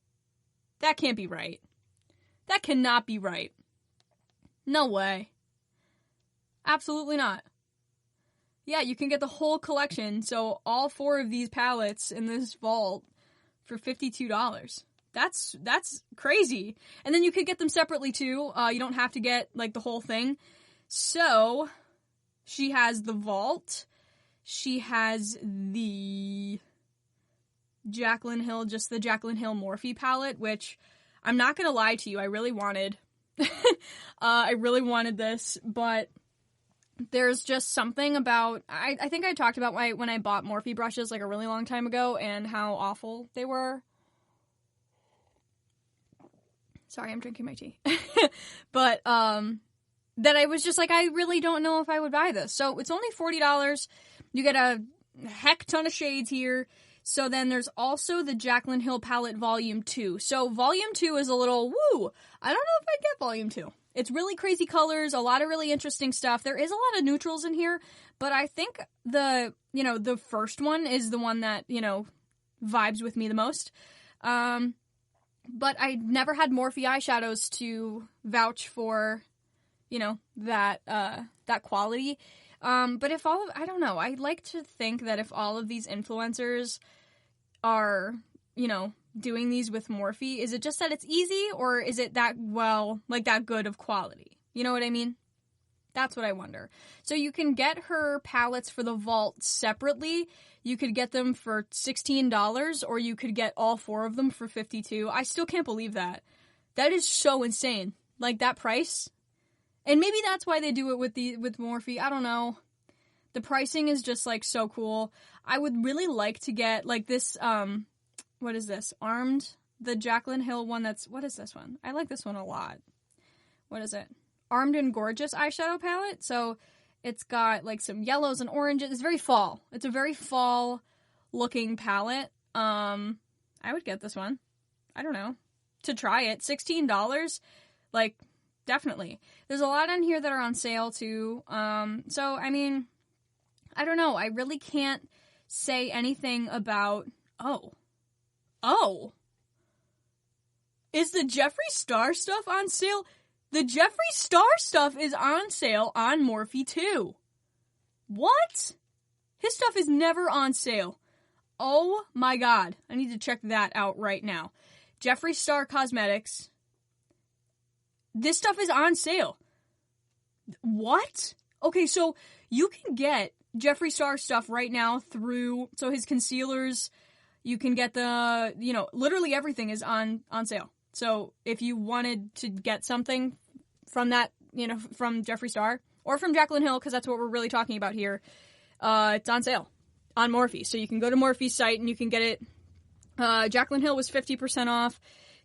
That can't be right. That cannot be right. No way. Absolutely not. Yeah, you can get the whole collection, so all 4 of these palettes in this vault for $52. That's crazy. And then you could get them separately too. You don't have to get, like, the whole thing. So she has the Vault. She has the Jaclyn Hill, just the Jaclyn Hill Morphe palette, which I'm not going to lie to you, I really wanted. I really wanted this, but there's just something about, I think I talked about when I bought Morphe brushes like a really long time ago and how awful they were. Sorry, I'm drinking my tea. But, that I was just like, I really don't know if I would buy this. So it's only $40. You get a heck ton of shades here. So then there's also the Jaclyn Hill palette volume 2. So volume 2 is a little, woo, I don't know if I'd get volume 2. It's really crazy colors, a lot of really interesting stuff. There is a lot of neutrals in here, but I think the first one is the one that, vibes with me the most. But I never had Morphe eyeshadows to vouch for, that quality. But if I don't know, I like to think that if all of these influencers are, doing these with Morphe, is it just that it's easy, or is it that that good of quality? You know what I mean? That's what I wonder. So you can get her palettes for the Vault separately. You could get them for $16, or you could get all 4 of them for $52. I still can't believe that. That is so insane. Like, that price. And maybe that's why they do it with Morphe. I don't know. The pricing is just, like, so cool. I would really like to get, like, this, what is this? Armed? The Jaclyn Hill one what is this one? I like this one a lot. What is it? Armed and Gorgeous eyeshadow palette. So it's got, like, some yellows and oranges. It's very fall. It's a very fall-looking palette. I would get this one. I don't know. To try it. $16? Like, definitely. There's a lot on here that are on sale, too. So, I mean, I don't know. I really can't say anything about... Oh. Is the Jeffree Star stuff on sale? The Jeffree Star stuff is on sale on Morphe, too. What? His stuff is never on sale. Oh, my God. I need to check that out right now. Jeffree Star Cosmetics... This stuff is on sale. What? Okay, so you can get Jeffree Star stuff right now through, so his concealers, you can get the, literally everything is on sale. So if you wanted to get something from that, from Jeffree Star, or from Jaclyn Hill, because that's what we're really talking about here, it's on sale on Morphe. So you can go to Morphe's site and you can get it. Jaclyn Hill was 50% off.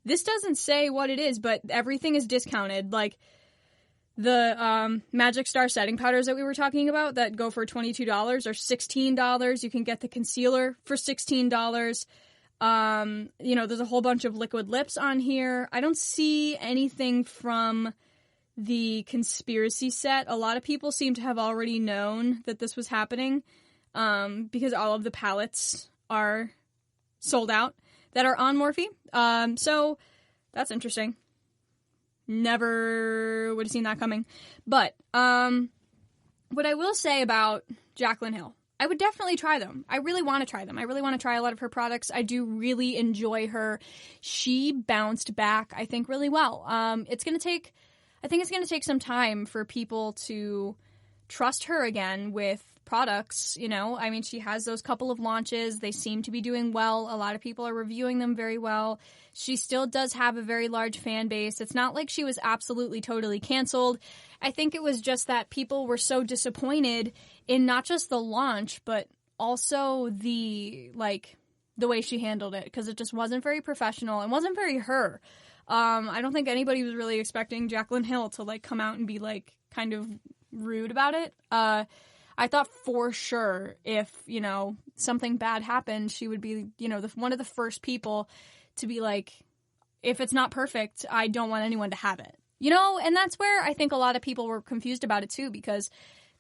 This doesn't say what it is, but everything is discounted. Like, the Magic Star setting powders that we were talking about that go for $22 or $16. You can get the concealer for $16. There's a whole bunch of liquid lips on here. I don't see anything from the conspiracy set. A lot of people seem to have already known that this was happening because all of the palettes are sold out that are on Morphe. So that's interesting. Never would have seen that coming. But what I will say about Jaclyn Hill, I would definitely try them. I really want to try them. I really want to try a lot of her products. I do really enjoy her. She bounced back, I think, really well. I think it's going to take some time for people to trust her again with products, I mean, she has those couple of launches. They seem to be doing well. A lot of people are reviewing them very well. She still does have a very large fan base. It's not like she was absolutely totally canceled. I think it was just that people were so disappointed in not just the launch, but also the way she handled it, because it just wasn't very professional and wasn't very her. I don't think anybody was really expecting Jaclyn Hill to come out and be kind of rude about it. I thought for sure if, something bad happened, she would be, one of the first people to be like, if it's not perfect, I don't want anyone to have it. And that's where I think a lot of people were confused about it too, because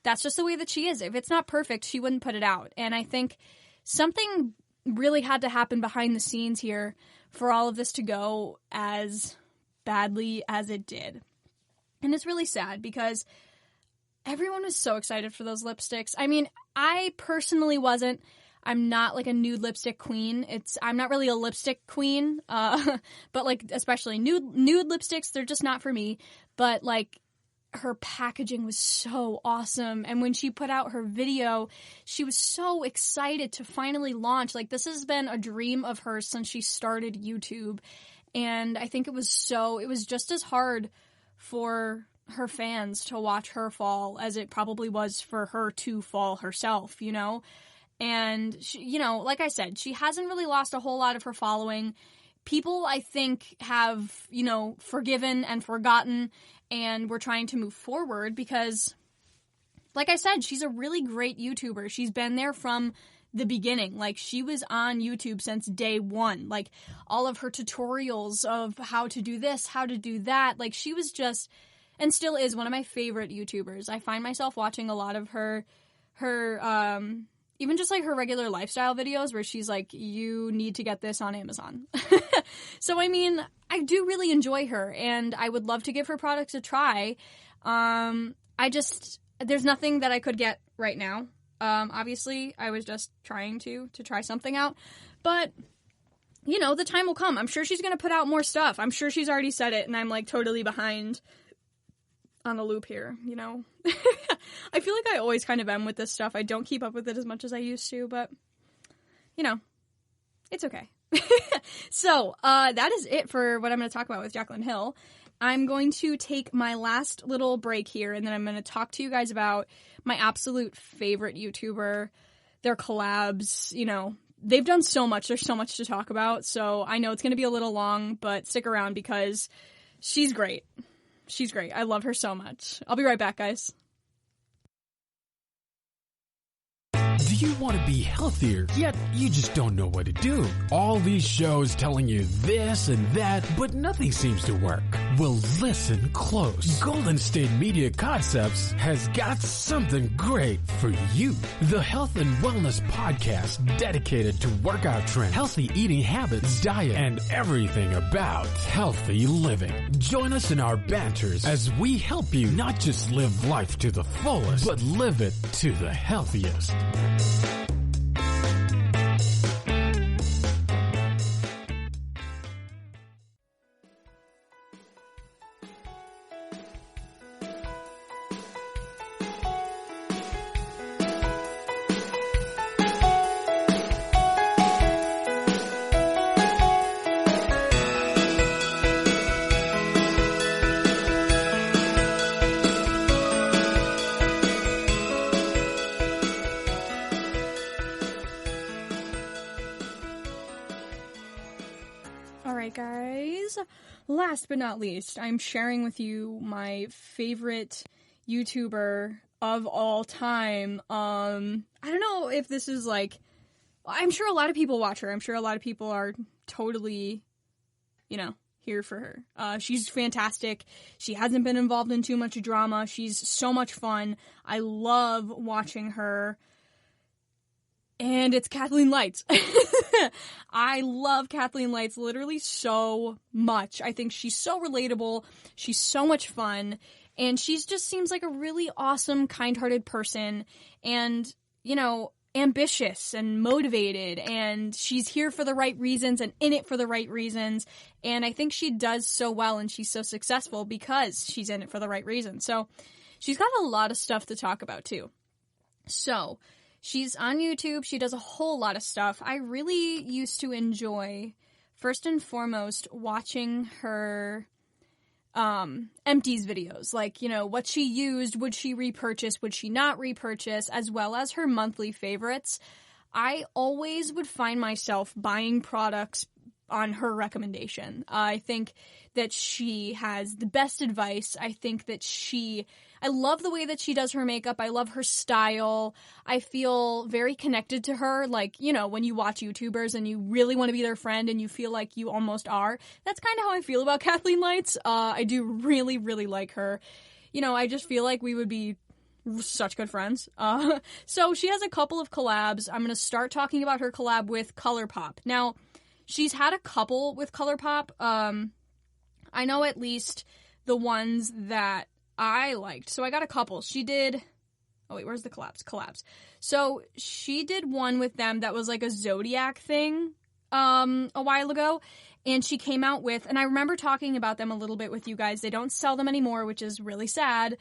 that's just the way that she is. If it's not perfect, she wouldn't put it out. And I think something really had to happen behind the scenes here for all of this to go as badly as it did. And it's really sad because everyone was so excited for those lipsticks. I mean, I personally wasn't. I'm not a nude lipstick queen. I'm not really a lipstick queen. But especially nude lipsticks, they're just not for me. But her packaging was so awesome. And when she put out her video, she was so excited to finally launch. This has been a dream of hers since she started YouTube. And I think it was just as hard for her fans to watch her fall as it probably was for her to fall herself, you know? And, she, you know, like I said, she hasn't really lost a whole lot of her following. People, I think, have, you know, forgiven and forgotten, and we're trying to move forward because, like I said, she's a really great YouTuber. She's been there from the beginning. Like, she was on YouTube since day one. Like, all of her tutorials of how to do this, how to do that. Like, she was just, and still is, one of my favorite YouTubers. I find myself watching a lot of her even just like her regular lifestyle videos where she's like, you need to get this on Amazon. So, I mean, I do really enjoy her and I would love to give her products a try. There's nothing that I could get right now. Obviously, I was just trying to try something out. But, you know, the time will come. I'm sure she's going to put out more stuff. I'm sure she's already said it and I'm like totally behind on the loop here, you know. I feel like I always kind of am with this stuff. I don't keep up with it as much as I used to, but, you know, it's okay. So, that is it for what I'm going to talk about with Jaclyn Hill. I'm going to take my last little break here, and then I'm going to talk to you guys about my absolute favorite YouTuber, their collabs, you know. They've done so much. There's so much to talk about, so I know it's going to be a little long, but stick around because she's great. She's great. I love her so much. I'll be right back, guys. Do you want to be healthier, yet you just don't know what to do? All these shows telling you this and that, but nothing seems to work. Well, listen close. Golden State Media Concepts has got something great for you. The Health and Wellness Podcast dedicated to workout trends, healthy eating habits, diet, and everything about healthy living. Join us in our banters as we help you not just live life to the fullest, but live it to the healthiest. Guys, last but not least, I'm sharing with you my favorite YouTuber of all time. I don't know if this is like, I'm sure a lot of people watch her. I'm sure a lot of people are totally, you know, here for her. She's fantastic. She hasn't been involved in too much drama. She's so much fun. I love watching her. And it's Kathleen Lights. I love Kathleen Lights literally so much. I think she's so relatable. She's so much fun. And she just seems like a really awesome, kind-hearted person. And, you know, ambitious and motivated. And she's here for the right reasons and in it for the right reasons. And I think she does so well and she's so successful because she's in it for the right reasons. So she's got a lot of stuff to talk about too. So she's on YouTube. She does a whole lot of stuff. I really used to enjoy, first and foremost, watching her empties videos. Like, you know, what she used, would she repurchase, would she not repurchase, as well as her monthly favorites. I always would find myself buying products on her recommendation. I think that she has the best advice. I think that I love the way that she does her makeup. I love her style. I feel very connected to her. Like, you know, when you watch YouTubers and you really want to be their friend and you feel like you almost are. That's kind of how I feel about Kathleen Lights. I do really, really like her. You know, I just feel like we would be such good friends. So she has a couple of collabs. I'm going to start talking about her collab with ColourPop. Now, she's had a couple with ColourPop. I know at least the ones that I liked. So I got a couple. She did... Oh, wait, where's the collabs? So she did one with them that was like a Zodiac thing a while ago. And she came out with... And I remember talking about them a little bit with you guys. They don't sell them anymore, which is really sad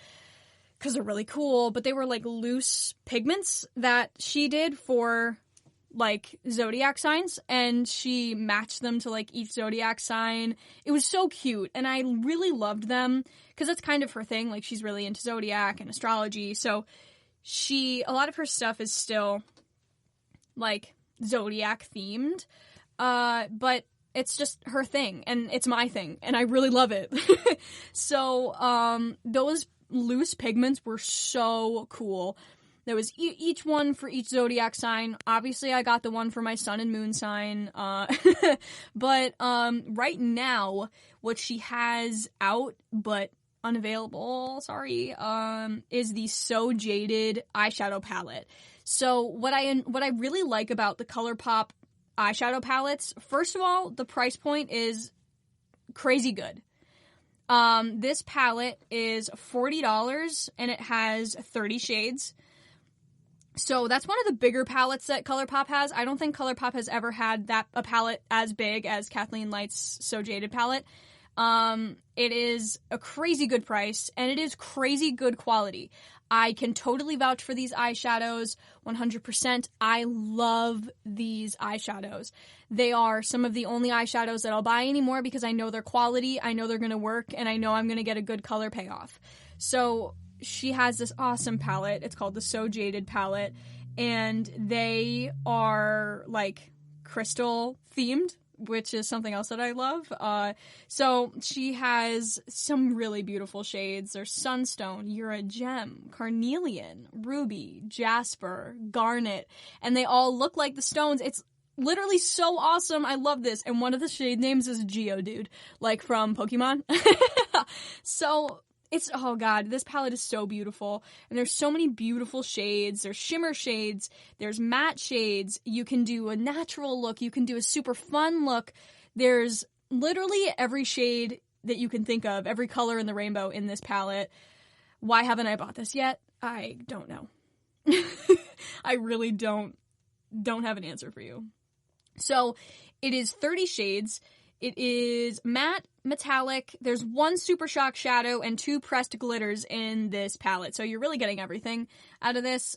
because they're really cool. But they were like loose pigments that she did for like zodiac signs, and she matched them to like each zodiac sign. It was so cute, and I really loved them because that's kind of her thing. Like, she's really into zodiac and astrology, so a lot of her stuff is still like zodiac themed, but it's just her thing, and it's my thing, and I really love it. So those loose pigments were so cool. There was each one for each zodiac sign. Obviously, I got the one for my sun and moon sign. But right now, what she has out but unavailable, sorry, is the So Jaded eyeshadow palette. So what I really like about the ColourPop eyeshadow palettes, first of all, the price point is crazy good. This palette is $40 and it has 30 shades. So that's one of the bigger palettes that ColourPop has. I don't think ColourPop has ever had a palette as big as Kathleen Light's So Jaded palette. It is a crazy good price, and it is crazy good quality. I can totally vouch for these eyeshadows, 100%. I love these eyeshadows. They are some of the only eyeshadows that I'll buy anymore because I know their quality, I know they're going to work, and I know I'm going to get a good color payoff. So she has this awesome palette. It's called the So Jaded palette, and they are like crystal themed, which is something else that I love. So she has some really beautiful shades. There's Sunstone, You're a Gem, Carnelian, Ruby, Jasper, Garnet, and they all look like the stones. It's literally so awesome. I love this. And one of the shade names is Geodude, like from Pokemon. So oh god, this palette is so beautiful, and there's so many beautiful shades. There's shimmer shades, there's matte shades, you can do a natural look, you can do a super fun look. There's literally every shade that you can think of, every color in the rainbow in this palette. Why haven't I bought this yet? I don't know. I really don't have an answer for you. So, it is 30 shades. It is matte, metallic, there's one Super Shock shadow, and 2 pressed glitters in this palette. So you're really getting everything out of this.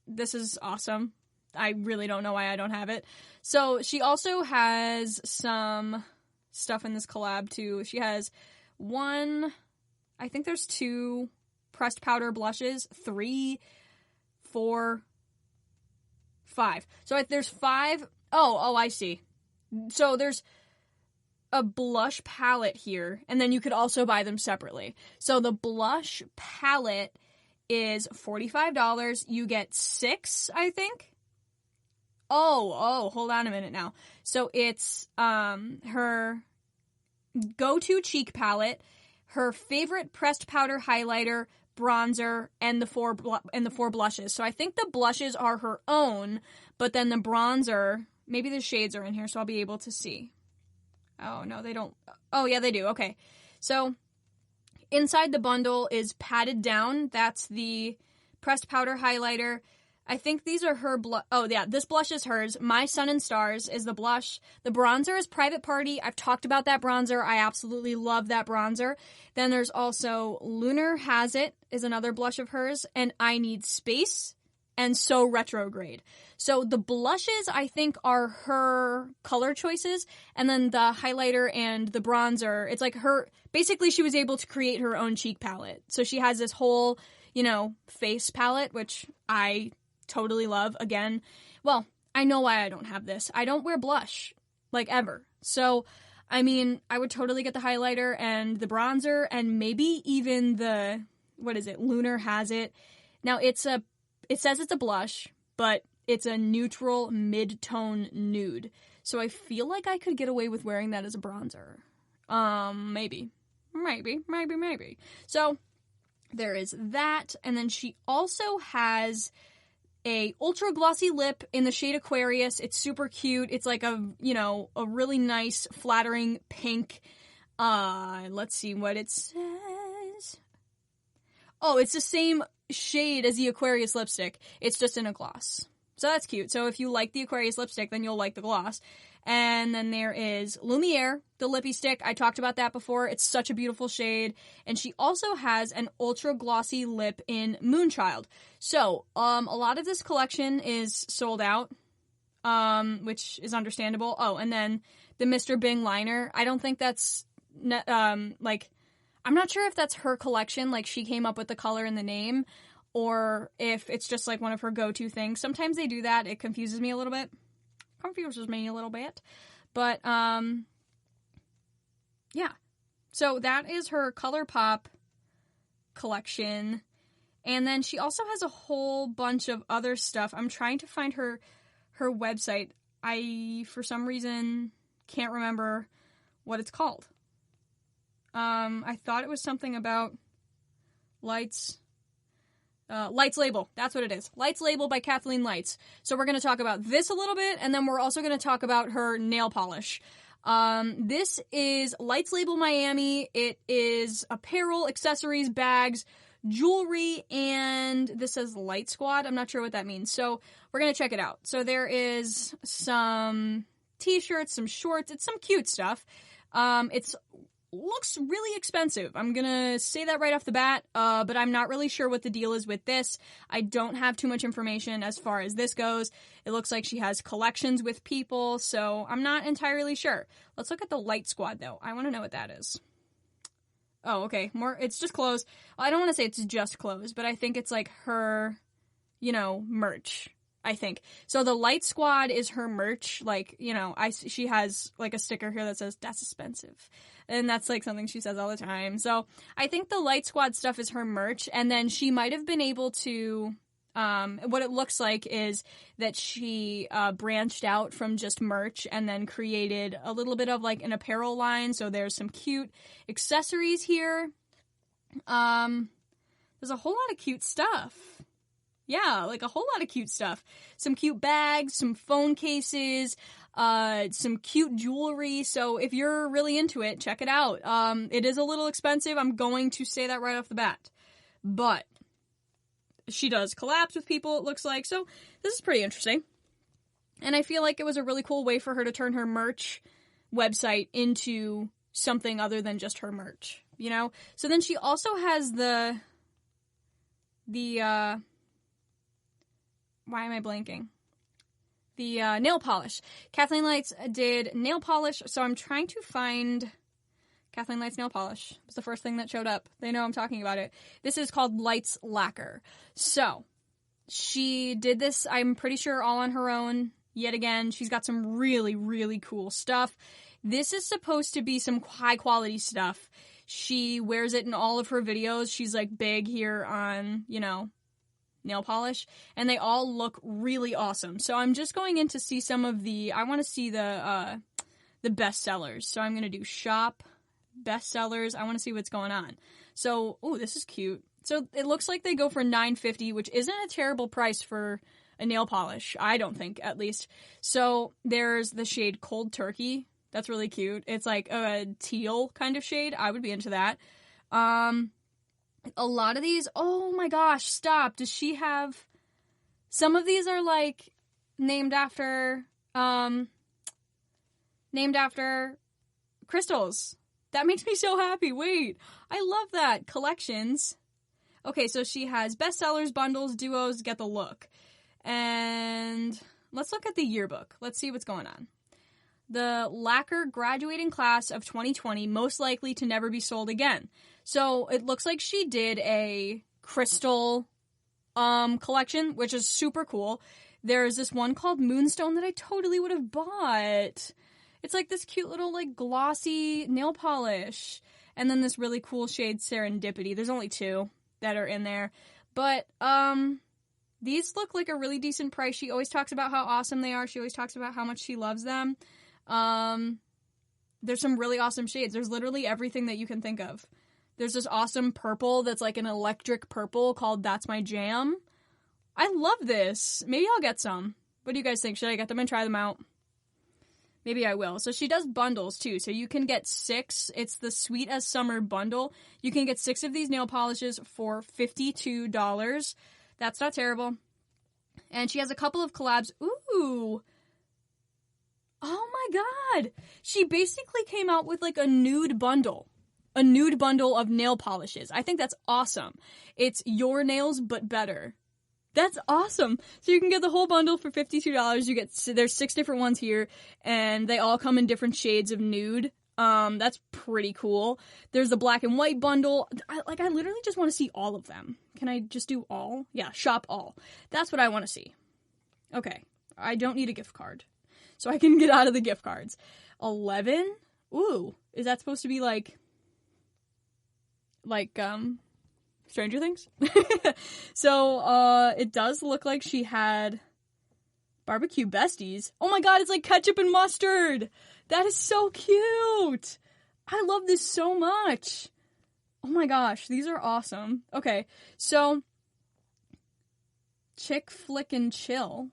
This is awesome. I really don't know why I don't have it. So she also has some stuff in this collab too. She has I think there's 2 pressed powder blushes, 3, 4, 5. So there's 5. Oh, I see. So there's a blush palette here, and then you could also buy them separately. So the blush palette is $45. You get 6, I think. Oh, hold on a minute now. So it's her go-to cheek palette, her favorite pressed powder highlighter, bronzer, and the 4 blushes. So I think the blushes are her own, but then the bronzer, maybe the shades are in here, so I'll be able to see. Oh, no, they don't. Oh, yeah, they do. Okay. So, inside the bundle is Patted Down. That's the pressed powder highlighter. I think these are her oh, yeah, this blush is hers. My Sun and Stars is the blush. The bronzer is Private Party. I've talked about that bronzer. I absolutely love that bronzer. Then there's also Lunar Has It is another blush of hers. And I Need Space and So Retrograde. So the blushes, I think, are her color choices, and then the highlighter and the bronzer, it's like basically she was able to create her own cheek palette. So she has this whole, face palette, which I totally love. Again, well, I know why I don't have this. I don't wear blush, like, ever. So, I mean, I would totally get the highlighter and the bronzer, and maybe even the, Lunar Has It. Now, it says it's a blush, but it's a neutral mid-tone nude. So I feel like I could get away with wearing that as a bronzer. Maybe. So there is that. And then she also has a ultra glossy lip in the shade Aquarius. It's super cute. It's like a really nice, flattering pink. Let's see what it says. Oh, it's the same shade as the Aquarius lipstick. It's just in a gloss. So that's cute. So if you like the Aquarius lipstick, then you'll like the gloss. And then there is Lumiere, the lippy stick. I talked about that before. It's such a beautiful shade. And she also has an ultra glossy lip in Moonchild. So, a lot of this collection is sold out. which is understandable. Oh, and then the Mr. Bing liner. I don't think that's, I'm not sure if that's her collection, like she came up with the color and the name, or if it's just like one of her go-to things. Sometimes they do that. It confuses me a little bit. But, yeah. So that is her ColourPop collection. And then she also has a whole bunch of other stuff. I'm trying to find her website. I, for some reason, can't remember what it's called. I thought it was something about Lights Label. That's what it is. Lights Label by Kathleen Lights. So we're going to talk about this a little bit, and then we're also going to talk about her nail polish. This is Lights Label Miami. It is apparel, accessories, bags, jewelry, and this says Light Squad. I'm not sure what that means. So we're going to check it out. So there is some t-shirts, some shorts. It's some cute stuff. It's looks really expensive. I'm gonna say that right off the bat, but I'm not really sure what the deal is with this. I don't have too much information as far as this goes. It looks like she has collections with people, so I'm not entirely sure. Let's look at the Light Squad, though. I want to know what that is. Oh, okay. It's just clothes. Well, I don't want to say it's just clothes, but I think it's like her, merch. I think. So the Light Squad is her merch. Like, she has like a sticker here that says, "That's expensive." And that's like something she says all the time. So I think the Light Squad stuff is her merch. And then she might have been able to, what it looks like is that she branched out from just merch and then created a little bit of like an apparel line. So there's some cute accessories here. There's a whole lot of cute stuff. Yeah, like a whole lot of cute stuff. Some cute bags, some phone cases, some cute jewelry. So if you're really into it, check it out. It is a little expensive. I'm going to say that right off the bat. But she does collabs with people, it looks like. So this is pretty interesting. And I feel like it was a really cool way for her to turn her merch website into something other than just her merch, So then she also has the why am I blanking? The nail polish. Kathleen Lights did nail polish, so I'm trying to find Kathleen Lights nail polish. It was the first thing that showed up. They know I'm talking about it. This is called Lights Lacquer. So, she did this, I'm pretty sure, all on her own. Yet again, she's got some really, really cool stuff. This is supposed to be some high-quality stuff. She wears it in all of her videos. She's, like, big here on, nail polish, and they all look really awesome. So I'm just going in to see some of I want to see the best sellers. So I'm going to do shop best sellers. I want to see what's going on. So, this is cute. So it looks like they go for $9.50, which isn't a terrible price for a nail polish. I don't think, at least. So there's the shade Cold Turkey. That's really cute. It's like a teal kind of shade. I would be into that. A lot of these, oh my gosh, stop. Does she have, some of these are like named after crystals. That makes me so happy. Wait, I love that. Collections. Okay, so she has bestsellers, bundles, duos, get the look. And let's look at the yearbook. Let's see what's going on. The lacquer graduating class of 2020, most likely to never be sold again. So it looks like she did a crystal collection, which is super cool. There's this one called Moonstone that I totally would have bought. It's like this cute little like glossy nail polish. And then this really cool shade Serendipity. There's only 2 that are in there. But these look like a really decent price. She always talks about how awesome they are. She always talks about how much she loves them. There's some really awesome shades. There's literally everything that you can think of. There's this awesome purple that's like an electric purple called That's My Jam. I love this. Maybe I'll get some. What do you guys think? Should I get them and try them out? Maybe I will. So she does bundles too. So you can get 6. It's the Sweet as Summer bundle. You can get 6 of these nail polishes for $52. That's not terrible. And she has a couple of collabs. Ooh. Oh my god. She basically came out with like a nude bundle. A nude bundle of nail polishes. I think that's awesome. It's your nails, but better. That's awesome. So you can get the whole bundle for $52. There's 6 different ones here, and they all come in different shades of nude. That's pretty cool. There's the black and white bundle. I literally just want to see all of them. Can I just do all? Yeah, shop all. That's what I want to see. Okay. I don't need a gift card. So I can get out of the gift cards. 11? Ooh. Is that supposed to be like Stranger Things? So, it does look like she had barbecue besties. Oh my god, it's like ketchup and mustard! That is so cute! I love this so much! Oh my gosh, these are awesome. Okay, so Chick Flick and Chill.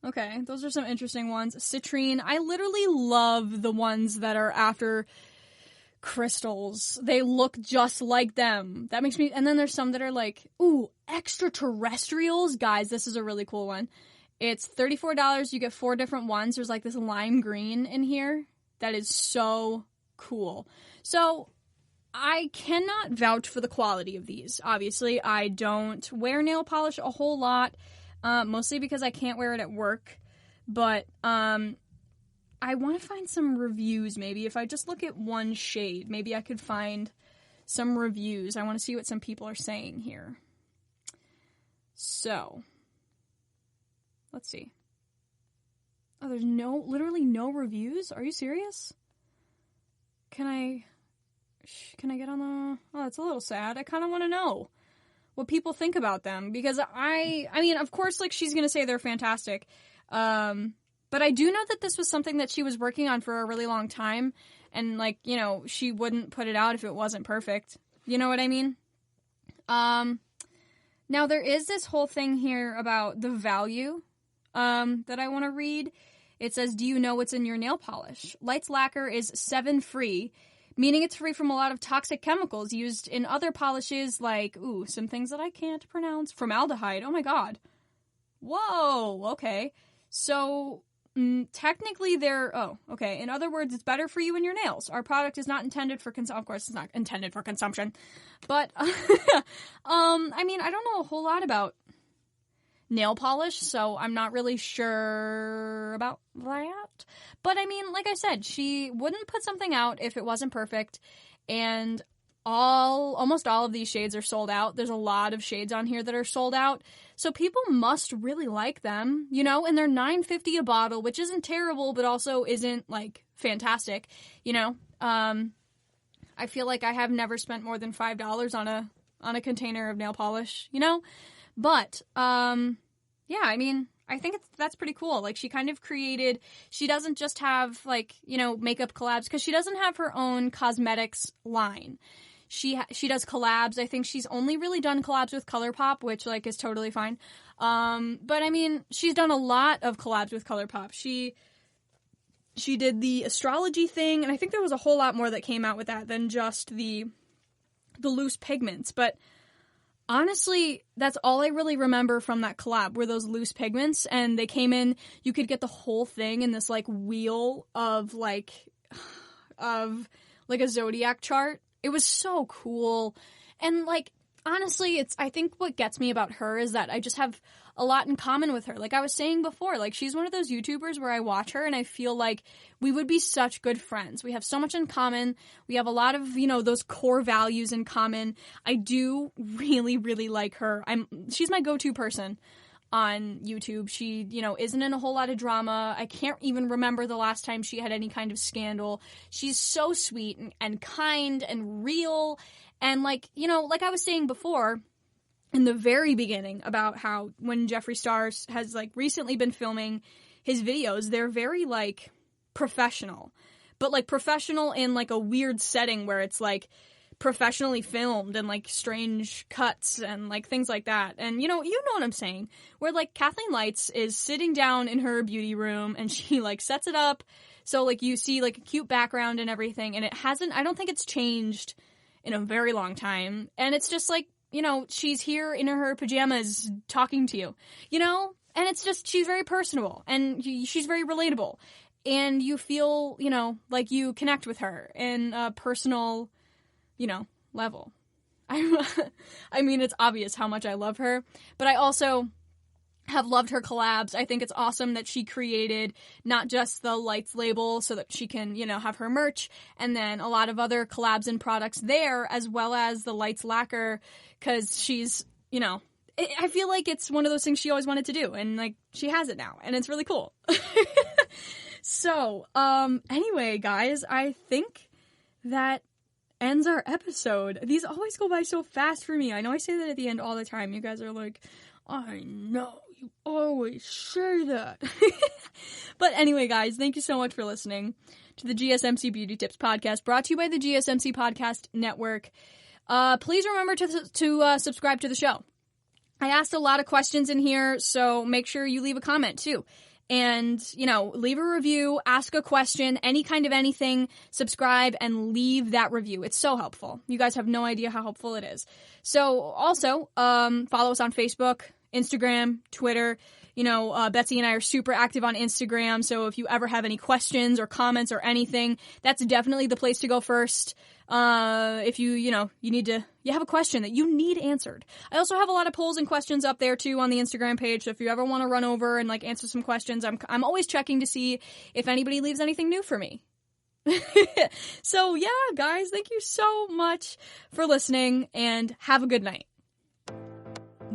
Okay, those are some interesting ones. Citrine. I literally love the ones that are after crystals. They look just like them. That makes me... And then there's some that are like, ooh, extraterrestrials. Guys, this is a really cool one. It's $34. You get 4 different ones. There's like this lime green in here. That is so cool. So, I cannot vouch for the quality of these. Obviously, I don't wear nail polish a whole lot. Mostly because I can't wear it at work. But, I want to find some reviews, maybe. If I just look at one shade, maybe I could find some reviews. I want to see what some people are saying here. So, let's see. Oh, there's literally no reviews? Are you serious? Can I get on the... Oh, that's a little sad. I kind of want to know what people think about them. Because I mean, of course, like, she's going to say they're fantastic. But I do know that this was something that she was working on for a really long time. And, like, you know, she wouldn't put it out if it wasn't perfect. You know what I mean? Now, there is this whole thing here about the value that I want to read. It says, do you know what's in your nail polish? Lights Lacquer is 7 free, meaning it's free from a lot of toxic chemicals used in other polishes like, ooh, some things that I can't pronounce. Formaldehyde. Oh, my God. Whoa. Okay. So... technically, okay. In other words, it's better for you and your nails. Our product is not intended for of course, it's not intended for consumption. But, I mean, I don't know a whole lot about nail polish, so I'm not really sure about that. But, I mean, like I said, she wouldn't put something out if it wasn't perfect, and almost all of these shades are sold out. There's a lot of shades on here that are sold out. So people must really like them, you know, and they're $9.50 a bottle, which isn't terrible, but also isn't, like, fantastic, you know. I feel like I have never spent more than $5 on a container of nail polish, you know. But, yeah, I mean, I think that's pretty cool. Like, she kind of created, she doesn't just have, like, you know, makeup collabs, because she doesn't have her own cosmetics line. She does collabs. I think she's only really done collabs with ColourPop, which, like, is totally fine. But, I mean, she's done a lot of collabs with ColourPop. She did the astrology thing, and I think there was a whole lot more that came out with that than just the loose pigments. But, honestly, that's all I really remember from that collab were those loose pigments, and they came in, you could get the whole thing in this, like, wheel of a zodiac chart. It was so cool. And, like, honestly, I think what gets me about her is that I just have a lot in common with her. Like I was saying before, like, she's one of those YouTubers where I watch her and I feel like we would be such good friends. We have so much in common. We have a lot of, you know, those core values in common. I do really, really like her. She's my go-to person on YouTube. She, you know, isn't in a whole lot of drama. I can't even remember the last time she had any kind of scandal. She's so sweet and kind and real. And, like, you know, like I was saying before in the very beginning about how when Jeffree Star has, like, recently been filming his videos, they're very, like, professional. But, like, professional in, like, a weird setting where it's, like, professionally filmed and, like, strange cuts and, like, things like that. And, you know what I'm saying. Where, like, Kathleen Lights is sitting down in her beauty room and she, like, sets it up so, like, you see, like, a cute background and everything. And I don't think it's changed in a very long time. And it's just, like, you know, she's here in her pajamas talking to you, you know? And it's just, she's very personable and she's very relatable. And you feel, you know, like you connect with her in a personal, you know, level. I mean, it's obvious how much I love her, but I also have loved her collabs. I think it's awesome that she created not just the Lights label so that she can, have her merch, and then a lot of other collabs and products there, as well as the Lights lacquer, because she's, I feel like it's one of those things she always wanted to do, and like she has it now, and it's really cool. So, anyway, guys, I think that ends our episode. These always go by so fast for me. I know I say that at the end all the time. You guys are like, I know, you always say that. But anyway, guys, thank you so much for listening to the GSMC Beauty Tips Podcast, brought to you by the GSMC Podcast Network. Please remember to subscribe to the show. I asked a lot of questions in here, so make sure you leave a comment too. And, leave a review, ask a question, any kind of anything, subscribe, and leave that review. It's so helpful. You guys have no idea how helpful it is. So, also, follow us on Facebook, Instagram, Twitter. Betsy and I are super active on Instagram, so if you ever have any questions or comments or anything, that's definitely the place to go first. If you have a question that you need answered. I also have a lot of polls and questions up there too on the Instagram page, so if you ever want to run over and answer some questions, I'm always checking to see if anybody leaves anything new for me. So yeah, guys, thank you so much for listening, and have a good night.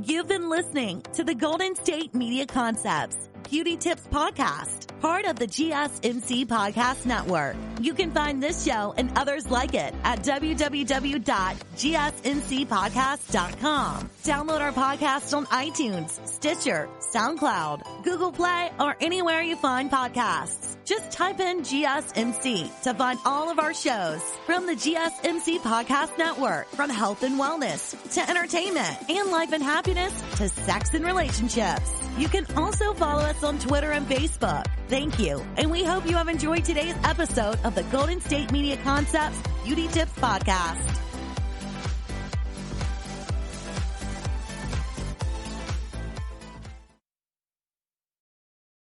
You've been listening to the Golden State Media Concepts Beauty Tips Podcast, part of the GSMC Podcast Network. You can find this show and others like it at www.gsmcpodcast.com. Download our podcast on iTunes, Stitcher, SoundCloud, Google Play, or anywhere you find podcasts. Just type in GSMC to find all of our shows from the GSMC Podcast Network, from health and wellness to entertainment and life and happiness to sex and relationships. You can also follow us on Twitter and Facebook. Thank you, and we hope you have enjoyed today's episode of the Golden State Media Concepts Beauty Tips Podcast.